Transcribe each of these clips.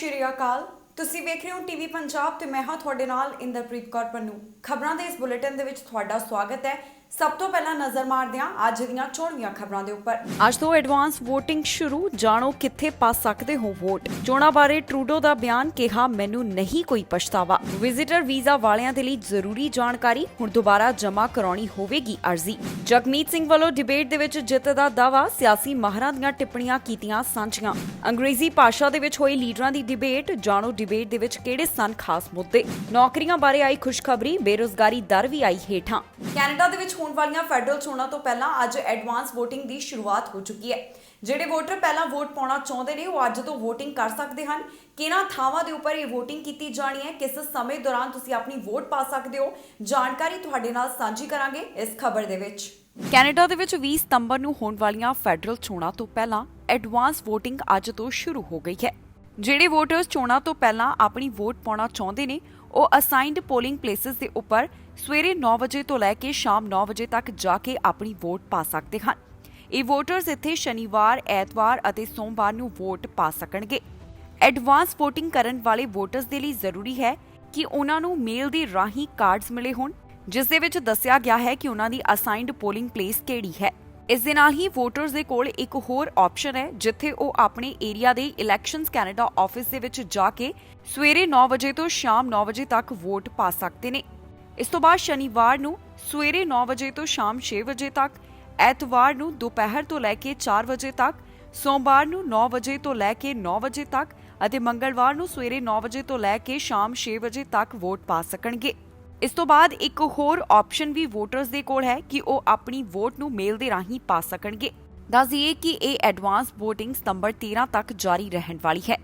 ਸ਼੍ਰੀ ਅਕਾਲ। ਤੁਸੀਂ ਵੇਖ ਰਹੇ ਹੋ ਟੀਵੀ ਪੰਜਾਬ ਤੇ ਮੈਂ ਹਾਂ ਤੁਹਾਡੇ ਨਾਲ ਇੰਦਰਪ੍ਰੀਤ ਕੌਰ ਪੰਨੂ। ਖਬਰਾਂ ਦੇ ਇਸ ਬੁਲੇਟਿਨ ਦੇ ਵਿੱਚ ਤੁਹਾਡਾ ਸਵਾਗਤ ਹੈ। ਸਭ ਤੋਂ ਪਹਿਲਾਂ ਨਜ਼ਰ ਮਾਰਦੇ ਹਾਂ ਅੱਜ ਦੀਆਂ ਚੋਣਵੀਆਂ ਖਬਰਾਂ ਦੇ ਉੱਪਰ। ਅੱਜ ਤੋਂ ਐਡਵਾਂਸ VOTING ਸ਼ੁਰੂ, ਜਾਣੋ ਕਿੱਥੇ ਪਾ ਸਕਦੇ ਹੋ ਵੋਟ। ਚੋਣਾਂ ਬਾਰੇ ਟਰੂਡੋ ਦਾ ਬਿਆਨ, ਕਿਹਾ ਮੈਨੂੰ ਨਹੀਂ ਕੋਈ ਪਛਤਾਵਾ। ਵਿਜ਼ਿਟਰ ਵੀਜ਼ਾ ਵਾਲਿਆਂ ਦੇ ਲਈ ਜ਼ਰੂਰੀ ਜਾਣਕਾਰੀ, ਹੁਣ ਦੁਬਾਰਾ ਜਮ੍ਹਾਂ ਕਰਾਉਣੀ ਹੋਵੇਗੀ ਅਰਜ਼ੀ। ਜਗਮੀਤ ਸਿੰਘ ਵੱਲੋਂ ਡਿਬੇਟ ਦੇ ਵਿੱਚ ਜਿੱਤ ਦਾ ਦਾਅਵਾ, ਸਿਆਸੀ ਮਾਹਰਾਂ ਦੀਆਂ ਟਿੱਪਣੀਆਂ ਕੀਤੀਆਂ ਸਾਂਝੀਆਂ। ਅੰਗਰੇਜ਼ੀ ਭਾਸ਼ਾ ਦੇ ਵਿੱਚ ਹੋਈ ਲੀਡਰਾਂ ਦੀ ਡਿਬੇਟ, ਜਾਣੋ ਡਿਬੇਟ ਦੇ ਵਿੱਚ ਕਿਹੜੇ ਸਨ ਖਾਸ ਮੁੱਦੇ। ਨੌਕਰੀਆਂ ਬਾਰੇ ਆਈ ਖੁਸ਼ਖਬਰੀ, ਬੇਰੁਜ਼ਗਾਰੀ ਦਰ ਵੀ ਆਈ ਹੇਠਾਂ। ਕੈਨੇਡਾ ਦੇ ਵਿੱਚ ਹੋਣ ਵਾਲੀਆਂ ਫੈਡਰਲ ਚੋਣਾਂ ਤੋਂ ਪਹਿਲਾਂ ਅੱਜ ਐਡਵਾਂਸ VOTING ਦੀ ਸ਼ੁਰੂਆਤ ਹੋ ਚੁੱਕੀ ਹੈ। ਜਿਹੜੇ ਵੋਟਰ ਪਹਿਲਾਂ ਵੋਟ ਪਾਉਣਾ ਚਾਹੁੰਦੇ ਨੇ ਉਹ ਅੱਜ ਤੋਂ VOTING ਕਰ ਸਕਦੇ ਹਨ। ਕਿਹਨਾਂ ਥਾਵਾਂ ਦੇ ਉੱਪਰ ਇਹ VOTING ਕੀਤੀ ਜਾਣੀ ਹੈ, ਕਿਸ ਸਮੇਂ ਦੌਰਾਨ ਤੁਸੀਂ ਆਪਣੀ ਵੋਟ ਪਾ ਸਕਦੇ ਹੋ, ਜਾਣਕਾਰੀ ਤੁਹਾਡੇ ਨਾਲ ਸਾਂਝੀ ਕਰਾਂਗੇ ਇਸ ਖਬਰ ਦੇ ਵਿੱਚ। ਕੈਨੇਡਾ ਦੇ ਵਿੱਚ 20 ਸਤੰਬਰ ਨੂੰ ਹੋਣ ਵਾਲੀਆਂ ਫੈਡਰਲ ਚੋਣਾਂ ਤੋਂ ਪਹਿਲਾਂ ਐਡਵਾਂਸ VOTING ਅੱਜ ਤੋਂ ਸ਼ੁਰੂ ਹੋ ਗਈ ਹੈ। ਜਿਹੜੇ ਵੋਟਰਸ ਚੋਣਾਂ ਤੋਂ ਪਹਿਲਾਂ ਆਪਣੀ ਵੋਟ ਪਾਉਣਾ ਚਾਹੁੰਦੇ ਨੇ ਉਹ ਅਸਾਈਨਡ ਪੋਲਿੰਗ ਪਲੇਸਿਸ ਦੇ ਉੱਪਰ ਸਵੇਰੇ 9 ਵਜੇ ਤੋਂ ਲੈ ਕੇ ਸ਼ਾਮ 9 ਵਜੇ ਤੱਕ ਜਾ ਕੇ ਆਪਣੀ ਵੋਟ ਪਾ ਸਕਦੇ ਹਨ। ਇਹ ਵੋਟਰਸ ਇੱਥੇ ਸ਼ਨੀਵਾਰ, ਐਤਵਾਰ ਅਤੇ ਸੋਮਵਾਰ ਨੂੰ ਵੋਟ ਪਾ ਸਕਣਗੇ। ਐਡਵਾਂਸ VOTING ਕਰਨ ਵਾਲੇ ਵੋਟਰਸ ਦੇ ਲਈ ਜ਼ਰੂਰੀ ਹੈ ਕਿ ਉਹਨਾਂ ਨੂੰ ਮੇਲ ਦੇ ਰਾਹੀਂ ਕਾਰਡਸ ਮਿਲੇ ਹੋਣ, ਜਿਸ ਦੇ ਵਿੱਚ ਦੱਸਿਆ ਗਿਆ ਹੈ ਕਿ ਉਹਨਾਂ ਦੀ ਅਸਾਈਨਡ ਪੋਲਿੰਗ ਪਲੇਸ ਕਿਹੜੀ ਹੈ। ਇਸ ਦੇ ਨਾਲ ਹੀ ਵੋਟਰਸ ਦੇ ਕੋਲ ਇੱਕ ਹੋਰ ਆਪਸ਼ਨ ਹੈ ਜਿੱਥੇ ਉਹ ਆਪਣੇ ਏਰੀਆ ਦੇ ਇਲੈਕਸ਼ਨਸ ਕੈਨੇਡਾ ਆਫਿਸ ਦੇ ਵਿੱਚ ਜਾ ਕੇ ਸਵੇਰੇ 9 ਵਜੇ ਤੋਂ ਸ਼ਾਮ 9 ਵਜੇ ਤੱਕ ਵੋਟ ਪਾ ਸਕਦੇ ਨੇ। ਇਸ ਤੋਂ ਬਾਅਦ ਸ਼ਨੀਵਾਰ ਨੂੰ ਸਵੇਰੇ 9 ਵਜੇ ਤੋਂ ਸ਼ਾਮ 6 ਵਜੇ ਤੱਕ, ਐਤਵਾਰ ਨੂੰ ਦੁਪਹਿਰ ਤੋਂ ਲੈ ਕੇ 4 ਵਜੇ ਤੱਕ, ਸੋਮਵਾਰ ਨੂੰ 9 ਵਜੇ ਤੋਂ ਲੈ ਕੇ 9 ਵਜੇ ਤੱਕ ਅਤੇ ਮੰਗਲਵਾਰ ਨੂੰ ਸਵੇਰੇ 9 ਵਜੇ ਤੋਂ ਲੈ ਕੇ ਸ਼ਾਮ 6 ਵਜੇ ਤੱਕ ਵੋਟ ਪਾ ਸਕਣਗੇ। ਇਸ ਤੋਂ ਬਾਅਦ ਇੱਕ ਹੋਰ ਆਪਸ਼ਨ ਵੀ ਵੋਟਰਸ ਦੇ ਕੋਲ ਹੈ ਕਿ ਉਹ ਆਪਣੀ ਵੋਟ ਨੂੰ ਮੇਲ ਦੇ ਰਾਹੀਂ ਪਾ ਸਕਣਗੇ। ਦੱਸ ਦਈਏ ਕਿ ਇਹ ਐਡਵਾਂਸ VOTING ਸਤੰਬਰ 13 ਤੱਕ ਜਾਰੀ ਰਹਿਣ ਵਾਲੀ ਹੈ।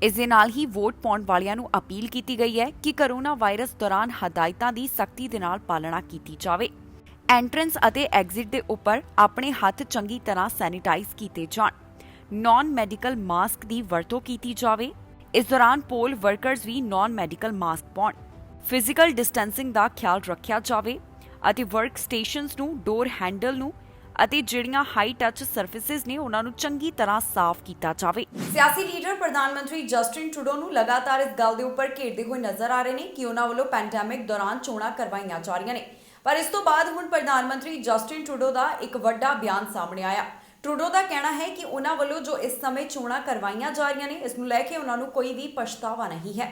ਇਸ ਦੇ ਨਾਲ ਹੀ ਵੋਟ ਪਾਉਣ ਵਾਲਿਆਂ ਨੂੰ ਅਪੀਲ ਕੀਤੀ ਗਈ ਹੈ ਕਿ ਕੋਰੋਨਾ ਵਾਇਰਸ ਦੌਰਾਨ ਹਦਾਇਤਾਂ ਦੀ ਸਖਤੀ ਦੇ ਨਾਲ ਪਾਲਣਾ ਕੀਤੀ ਜਾਵੇ। ਐਂਟਰੈਂਸ ਅਤੇ ਐਗਜ਼ਿਟ ਦੇ ਉੱਪਰ ਆਪਣੇ ਹੱਥ ਚੰਗੀ ਤਰ੍ਹਾਂ ਸੈਨੀਟਾਈਜ਼ ਕੀਤੇ ਜਾਣ। ਨਾਨ ਮੈਡੀਕਲ ਮਾਸਕ ਦੀ ਵਰਤੋਂ ਕੀਤੀ ਜਾਵੇ। ਇਸ ਦੌਰਾਨ ਪੋਲ ਵਰਕਰਸ ਵੀ ਨਾਨ ਮੈਡੀਕਲ ਮਾਸਕ ਪਾਉਣ। ਫਿਜ਼ੀਕਲ ਡਿਸਟੈਂਸਿੰਗ ਦਾ ਖਿਆਲ ਰੱਖਿਆ ਜਾਵੇ ਅਤੇ ਵਰਕ ਸਟੇਸ਼ਨਸ ਨੂੰ, ਡੋਰ ਹੈਂਡਲ ਨੂੰ ਅਤੇ ਜਿਹੜੀਆਂ ਹਾਈ ਟੱਚ ਸਰਫੇਸਿਸ ਨੇ ਉਹਨਾਂ ਨੂੰ ਚੰਗੀ ਤਰ੍ਹਾਂ ਸਾਫ਼ ਕੀਤਾ ਜਾਵੇ। ਸਿਆਸੀ ਲੀਡਰ ਪ੍ਰਧਾਨ ਮੰਤਰੀ ਜਸਟਿਨ ਟਰੂਡੋ ਨੂੰ ਲਗਾਤਾਰ ਇਸ ਗੱਲ ਦੇ ਉੱਪਰ ਘੇਰਦੇ ਹੋਏ ਨਜ਼ਰ ਆ ਰਹੇ ਨੇ ਕਿ ਉਹਨਾਂ ਵੱਲੋਂ ਪੈਂਡੈਮਿਕ ਦੌਰਾਨ ਚੋਣਾਂ ਕਰਵਾਈਆਂ ਜਾ ਰਹੀਆਂ ਨੇ। ਪਰ ਇਸ ਤੋਂ ਬਾਅਦ ਹੁਣ ਪ੍ਰਧਾਨ ਮੰਤਰੀ ਜਸਟਿਨ ਟਰੂਡੋ ਦਾ ਇੱਕ ਵੱਡਾ ਬਿਆਨ ਸਾਹਮਣੇ ਆਇਆ। ਟਰੂਡੋ ਦਾ ਕਹਿਣਾ ਹੈ ਕਿ ਉਹਨਾਂ ਵੱਲੋਂ ਜੋ ਇਸ ਸਮੇਂ ਚੋਣਾਂ ਕਰਵਾਈਆਂ ਜਾ ਰਹੀਆਂ ਨੇ ਇਸ ਨੂੰ ਲੈ ਕੇ ਉਹਨਾਂ ਨੂੰ ਕੋਈ ਵੀ ਪਛਤਾਵਾ ਨਹੀਂ ਹੈ।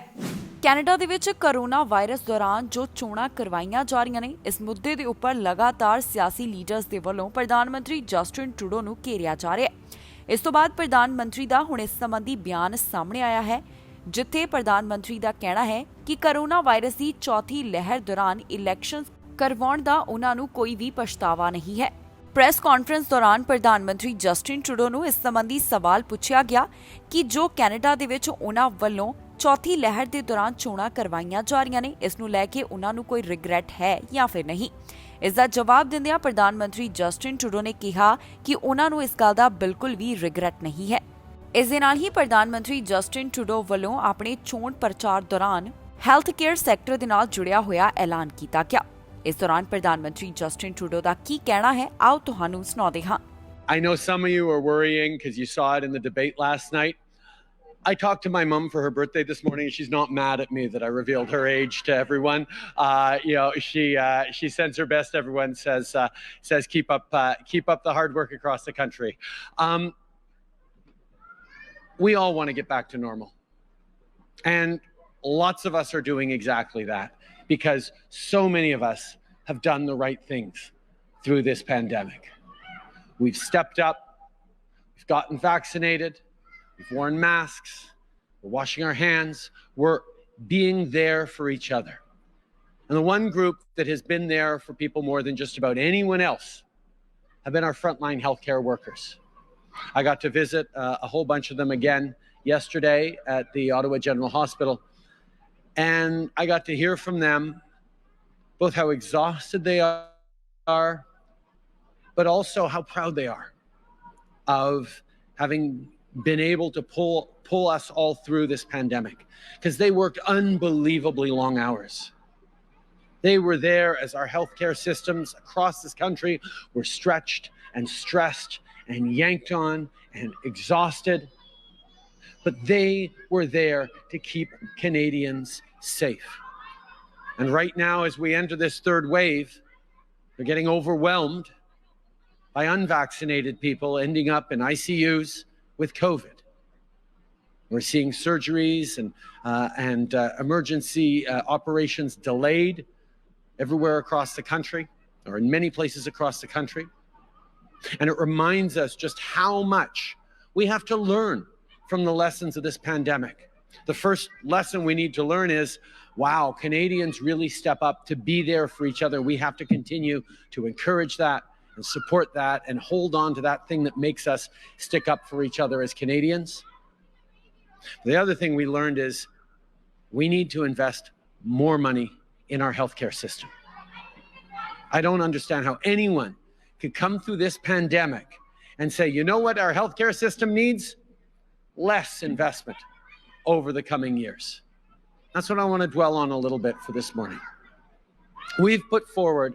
ਕੈਨੇਡਾ ਦੇ ਵਿੱਚ ਕੋਰੋਨਾ ਵਾਇਰਸ ਦੌਰਾਨ ਜੋ ਚੋਣਾਂ ਕਰਵਾਈਆਂ ਜਾ ਰਹੀਆਂ ਨੇ, ਇਸ ਮੁੱਦੇ ਦੇ ਉੱਪਰ ਲਗਾਤਾਰ ਸਿਆਸੀ ਲੀਡਰਸ ਦੇ ਵੱਲੋਂ ਪ੍ਰਧਾਨ ਮੰਤਰੀ ਜਸਟਿਨ ਟਰੂਡੋ ਨੂੰ ਘੇਰਿਆ ਜਾ ਰਿਹਾ ਹੈ। ਇਸ ਤੋਂ ਬਾਅਦ ਪ੍ਰਧਾਨ ਮੰਤਰੀ ਦਾ ਹੁਣ ਇਸ ਸੰਬੰਧੀ ਬਿਆਨ ਸਾਹਮਣੇ ਆਇਆ ਹੈ, ਜਿੱਥੇ ਪ੍ਰਧਾਨ ਮੰਤਰੀ ਦਾ ਕਹਿਣਾ ਹੈ ਕਿ ਕੋਰੋਨਾ ਵਾਇਰਸ ਦੀ ਚੌਥੀ ਲਹਿਰ ਦੌਰਾਨ ਇਲੈਕਸ਼ਨਸ ਕਰਵਾਉਣ ਦਾ ਉਹਨਾਂ ਨੂੰ ਕੋਈ ਵੀ ਪਛਤਾਵਾ ਨਹੀਂ ਹੈ। ਪ੍ਰੈਸ ਕਾਨਫਰੰਸ ਦੌਰਾਨ ਪ੍ਰਧਾਨ ਮੰਤਰੀ ਜਸਟਿਨ ਟਰੂਡੋ ਨੂੰ ਇਸ ਸੰਬੰਧੀ ਸਵਾਲ ਪੁੱਛਿਆ ਗਿਆ ਕਿ ਜੋ ਕੈਨੇਡਾ ਦੇ ਵਿੱਚ ਉਹਨਾਂ ਵੱਲੋਂ ਚੌਥੀ ਲਹਿਰ ਦੇ ਦੌਰਾਨ ਚੋਣਾਂ ਕਰਵਾਈਆਂ ਜਾ ਰਹੀਆਂ ਨੇ, ਇਸ ਨੂੰ ਲੈ ਕੇ ਉਹਨਾਂ ਨੂੰ ਕੋਈ ਰਿਗਰੈਟ ਹੈ ਜਾਂ ਫਿਰ ਨਹੀਂ। ਇਸ ਦਾ ਜਵਾਬ ਦਿੰਦਿਆਂ ਪ੍ਰਧਾਨ ਮੰਤਰੀ ਜਸਟਿਨ ਟਰੂਡੋ ਨੇ ਕਿਹਾ ਕਿ ਉਹਨਾਂ ਨੂੰ ਇਸ ਗੱਲ ਦਾ ਬਿਲਕੁਲ ਵੀ ਰਿਗਰੈਟ ਨਹੀਂ ਹੈ। ਇਸ ਦੇ ਨਾਲ ਹੀ ਪ੍ਰਧਾਨ ਮੰਤਰੀ ਜਸਟਿਨ ਟਰੂਡੋ ਵੱਲੋਂ ਆਪਣੇ ਚੋਣ ਪ੍ਰਚਾਰ ਦੌਰਾਨ ਹੈਲਥ ਕੇਅਰ ਸੈਕਟਰ ਦੇ ਨਾਲ ਜੁੜਿਆ ਹੋਇਆ ਐਲਾਨ ਕੀਤਾ ਗਿਆ। ਇਸ ਦੌਰਾਨ ਪ੍ਰਧਾਨ ਮੰਤਰੀ ਜਸਟਿਨ ਟਰੂਡੋ ਦਾ ਕੀ ਕਹਿਣਾ ਹੈ, ਆਓ ਤੁਹਾਨੂੰ ਸੁਣਾਉਂਦੇ ਹਾਂ। I know some of you are worrying because you saw it in the debate last night. I talked to my mom for her birthday this morning. She's not mad at me that I revealed her age to everyone. She sends her best. Everyone says keep up the hard work across the country. We all want to get back to normal, and lots of us are doing exactly that because so many of us have done the right things through this pandemic. We've stepped up. We've gotten vaccinated. We've worn masks, we're washing our hands, we're being there for each other. And the one group that has been there for people more than just about anyone else have been our frontline healthcare workers. I got to visit a whole bunch of them again yesterday at the Ottawa General Hospital, and I got to hear from them both how exhausted they are, but also how proud they are of having been able to pull us all through this pandemic, because they worked unbelievably long hours. They were there as our healthcare systems across this country were stretched and stressed and yanked on and exhausted. but they were there to keep Canadians safe. And right now, as we enter this third wave, they're getting overwhelmed by unvaccinated people ending up in ICUs with COVID. We're seeing surgeries and emergency operations delayed everywhere across the country, or in many places across the country. And it reminds us just how much we have to learn from the lessons of this pandemic. The first lesson we need to learn is, wow, Canadians really step up to be there for each other. We have to continue to encourage that and support that and hold on to that thing that makes us stick up for each other as Canadians. The other thing we learned is we need to invest more money in our healthcare system. I don't understand how anyone could come through this pandemic and say, you know what our healthcare system needs? Less investment over the coming years. That's what I want to dwell on a little bit for this morning. We've put forward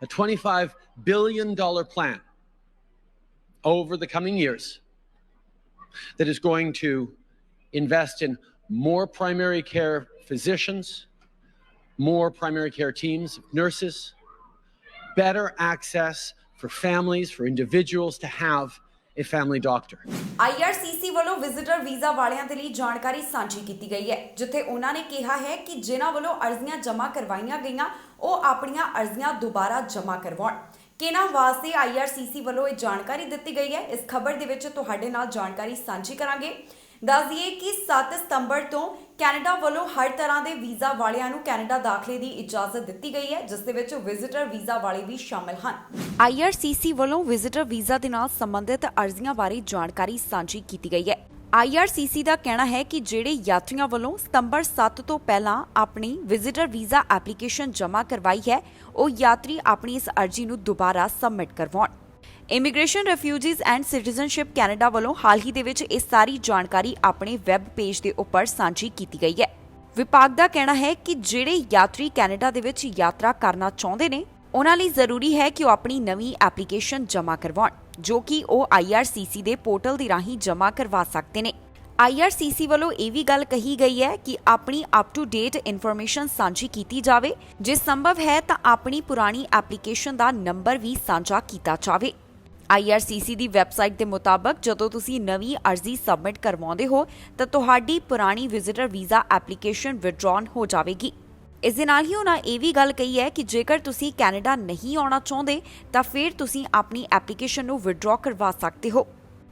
a $25 billion plan over the coming years that is going to invest in more primary care physicians, more primary care teams of nurses, better access for families, for individuals to have a family doctor. IRCC ਵੱਲੋਂ visitor visa ਵਾਲਿਆਂ ਦੇ ਲਈ ਜਾਣਕਾਰੀ ਸਾਂਝੀ ਕੀਤੀ ਗਈ ਹੈ, ਜਿੱਥੇ ਉਹਨਾਂ ਨੇ ਕਿਹਾ ਹੈ ਕਿ ਜਿਨ੍ਹਾਂ ਵੱਲੋਂ ਅਰਜ਼ੀਆਂ ਜਮ੍ਹਾਂ ਕਰਵਾਈਆਂ ਗਈਆਂ ਉਹ ਆਪਣੀਆਂ ਅਰਜ਼ੀਆਂ ਦੁਬਾਰਾ ਜਮ੍ਹਾਂ ਕਰਵਾਉਣ। ਕਿਹਨਾਂ ਵਾਸਤੇ IRCC ਵੱਲੋਂ ਇਹ ਜਾਣਕਾਰੀ ਦਿੱਤੀ ਗਈ ਹੈ, ਇਸ ਖਬਰ ਦੇ ਵਿੱਚ ਤੁਹਾਡੇ ਨਾਲ ਜਾਣਕਾਰੀ ਸਾਂਝੀ ਕਰਾਂਗੇ। ਦੱਸ ਦਈਏ ਕਿ 7 ਸਤੰਬਰ ਤੋਂ ਕੈਨੇਡਾ ਵੱਲੋਂ ਹਰ ਤਰ੍ਹਾਂ ਦੇ ਵੀਜ਼ਾ ਵਾਲਿਆਂ ਨੂੰ ਕੈਨੇਡਾ ਦਾਖਲੇ ਦੀ ਇਜਾਜ਼ਤ ਦਿੱਤੀ ਗਈ ਹੈ, ਜਿਸ ਦੇ ਵਿੱਚ ਵਿਜ਼ਿਟਰ ਵੀਜ਼ਾ ਵਾਲੇ ਵੀ ਸ਼ਾਮਲ ਹਨ। IRCC ਵੱਲੋਂ ਵਿਜ਼ਿਟਰ ਵੀਜ਼ਾ ਦੇ ਨਾਲ ਸੰਬੰਧਿਤ ਅਰਜ਼ੀਆਂ ਬਾਰੇ ਜਾਣਕਾਰੀ ਸਾਂਝੀ ਕੀਤੀ ਗਈ ਹੈ। IRCC ਦਾ ਕਹਿਣਾ ਹੈ ਕਿ ਜਿਹੜੇ ਯਾਤਰੀਆਂ ਵੱਲੋਂ ਸਤੰਬਰ 7 ਤੋਂ ਪਹਿਲਾਂ ਆਪਣੀ ਵਿਜ਼ਿਟਰ ਵੀਜ਼ਾ ਐਪਲੀਕੇਸ਼ਨ ਜਮ੍ਹਾਂ ਕਰਵਾਈ ਹੈ, ਉਹ ਯਾਤਰੀ ਆਪਣੀ ਇਸ ਅਰਜ਼ੀ ਨੂੰ ਦੁਬਾਰਾ ਸਬਮਿਟ ਕਰਵਾਉਣ। Immigration, refugees and citizenship Canada ਵੱਲੋਂ ਹਾਲ ਹੀ ਦੇ ਵਿੱਚ ਇਹ ਸਾਰੀ ਜਾਣਕਾਰੀ ਆਪਣੇ ਵੈਬ ਪੇਜ ਦੇ ਉੱਪਰ ਸਾਂਝੀ ਕੀਤੀ ਗਈ ਹੈ। ਵਿਭਾਗ ਦਾ ਕਹਿਣਾ ਹੈ ਕਿ ਜਿਹੜੇ ਯਾਤਰੀ ਕੈਨੇਡਾ ਦੇ ਵਿੱਚ ਯਾਤਰਾ ਕਰਨਾ ਚਾਹੁੰਦੇ ਨੇ, ਉਹਨਾਂ ਲਈ ਜ਼ਰੂਰੀ ਹੈ ਕਿ ਉਹ ਆਪਣੀ ਨਵੀਂ ਐਪਲੀਕੇਸ਼ਨ ਜਮ੍ਹਾਂ ਕਰਵਾਉਣ, ਜੋ ਕਿ ਉਹ IRCC ਦੇ ਪੋਰਟਲ ਦੇ ਰਾਹੀਂ ਜਮ੍ਹਾਂ ਕਰਵਾ ਸਕਦੇ ਨੇ। IRCC ਵੱਲੋਂ ਇਹ ਵੀ ਗੱਲ ਕਹੀ ਗਈ ਹੈ ਕਿ ਆਪਣੀ ਅਪ ਟੂ ਡੇਟ ਇਨਫੋਰਮੇਸ਼ਨ ਸਾਂਝੀ ਕੀਤੀ ਜਾਵੇ, ਜੇ ਸੰਭਵ ਹੈ ਤਾਂ ਆਪਣੀ ਪੁਰਾਣੀ ਐਪਲੀਕੇਸ਼ਨ ਦਾ ਨੰਬਰ ਵੀ ਸਾਂਝਾ ਕੀਤਾ ਜਾਵੇ। IRCC ਦੀ ਵੈਬਸਾਈਟ ਦੇ ਮੁਤਾਬਕ ਜਦੋਂ ਤੁਸੀਂ ਨਵੀਂ ਅਰਜ਼ੀ ਸਬਮਿਟ ਕਰਵਾਉਂਦੇ ਹੋ ਤਾਂ ਤੁਹਾਡੀ ਪੁਰਾਣੀ ਵਿਜ਼ਿਟਰ ਵੀਜ਼ਾ ਐਪਲੀਕੇਸ਼ਨ ਵਿਡਰਾਨ ਹੋ ਜਾਵੇਗੀ। ਇਸ ਦੇ ਨਾਲ ਹੀ ਉਹਨਾਂ ਇਹ ਵੀ ਗੱਲ ਕਹੀ ਹੈ ਕਿ ਜੇਕਰ ਤੁਸੀਂ ਕੈਨੇਡਾ ਨਹੀਂ ਆਉਣਾ ਚਾਹੁੰਦੇ ਤਾਂ ਫਿਰ ਤੁਸੀਂ ਆਪਣੀ ਐਪਲੀਕੇਸ਼ਨ ਨੂੰ ਵਿਡਰਾ ਕਰਵਾ ਸਕਦੇ ਹੋ।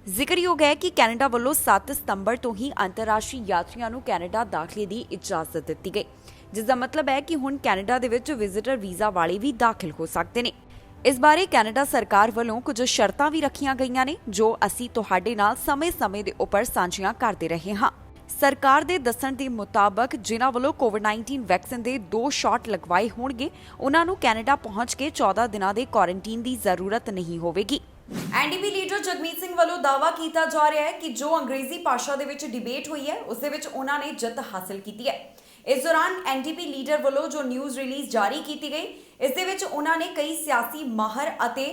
ਜ਼ਿਕਰਯੋਗ ਹੈ ਕਿ ਕੈਨੇਡਾ ਵੱਲੋਂ 7 ਸਤੰਬਰ ਤੋਂ ਹੀ ਅੰਤਰਰਾਸ਼ਟਰੀ ਯਾਤਰੀਆਂ ਨੂੰ ਕੈਨੇਡਾ ਦਾਖਲੇ ਦੀ ਇਜਾਜ਼ਤ ਦਿੱਤੀ ਗਈ, ਜਿਸ ਦਾ ਮਤਲਬ ਹੈ ਕਿ ਹੁਣ ਕੈਨੇਡਾ ਦੇ ਵਿੱਚ ਵਿਜ਼ਿਟਰ ਵੀਜ਼ਾ ਵਾਲੇ ਵੀ ਦਾਖਲ ਹੋ ਸਕਦੇ ਨੇ। ਇਸ ਬਾਰੇ ਕੈਨੇਡਾ ਸਰਕਾਰ ਵੱਲੋਂ ਕੁਝ ਸ਼ਰਤਾਂ ਵੀ ਰੱਖੀਆਂ ਗਈਆਂ ਨੇ, ਜੋ ਅਸੀਂ ਤੁਹਾਡੇ ਨਾਲ ਸਮੇਂ-ਸਮੇਂ ਦੇ ਉੱਪਰ ਸਾਂਝੀਆਂ ਕਰਦੇ ਰਹੇ ਹਾਂ। ਸਰਕਾਰ ਦੇ ਦੱਸਣ ਦੇ ਮੁਤਾਬਕ ਜਿਨ੍ਹਾਂ ਵੱਲੋਂ ਕੋਵਿਡ-19 ਵੈਕਸੀਨ ਦੇ 2 ਸ਼ਾਟ ਲਗਵਾਏ ਹੋਣਗੇ, ਉਹਨਾਂ ਨੂੰ ਕੈਨੇਡਾ ਪਹੁੰਚ ਕੇ 14 ਦਿਨਾਂ ਦੇ ਕੁਆਰੰਟਾਈਨ ਦੀ ਜ਼ਰੂਰਤ ਨਹੀਂ ਹੋਵੇਗੀ। ਐਨਡੀਪੀ ਲੀਡਰ ਜਗਮੀਤ ਸਿੰਘ ਵੱਲੋਂ ਦਾਅਵਾ ਕੀਤਾ ਜਾ ਰਿਹਾ ਹੈ ਕਿ ਜੋ ਅੰਗਰੇਜ਼ੀ ਭਾਸ਼ਾ ਦੇ ਵਿੱਚ ਡਿਬੇਟ ਹੋਈ ਹੈ, ਉਸ ਦੇ ਵਿੱਚ ਉਹਨਾਂ ਨੇ ਜਿੱਤ ਹਾਸਲ ਕੀਤੀ ਹੈ। ਇਸ ਦੌਰਾਨ ਐਨਡੀਪੀ ਲੀਡਰ ਵੱਲੋਂ ਜੋ ਨਿਊਜ਼ ਰਿਲੀਜ਼ ਜਾਰੀ ਕੀਤੀ ਗਈ, ਇਸ ਦੇ ਵਿੱਚ ਉਹਨਾਂ ਨੇ ਕਈ ਸਿਆਸੀ ਮਾਹਰ ਅਤੇ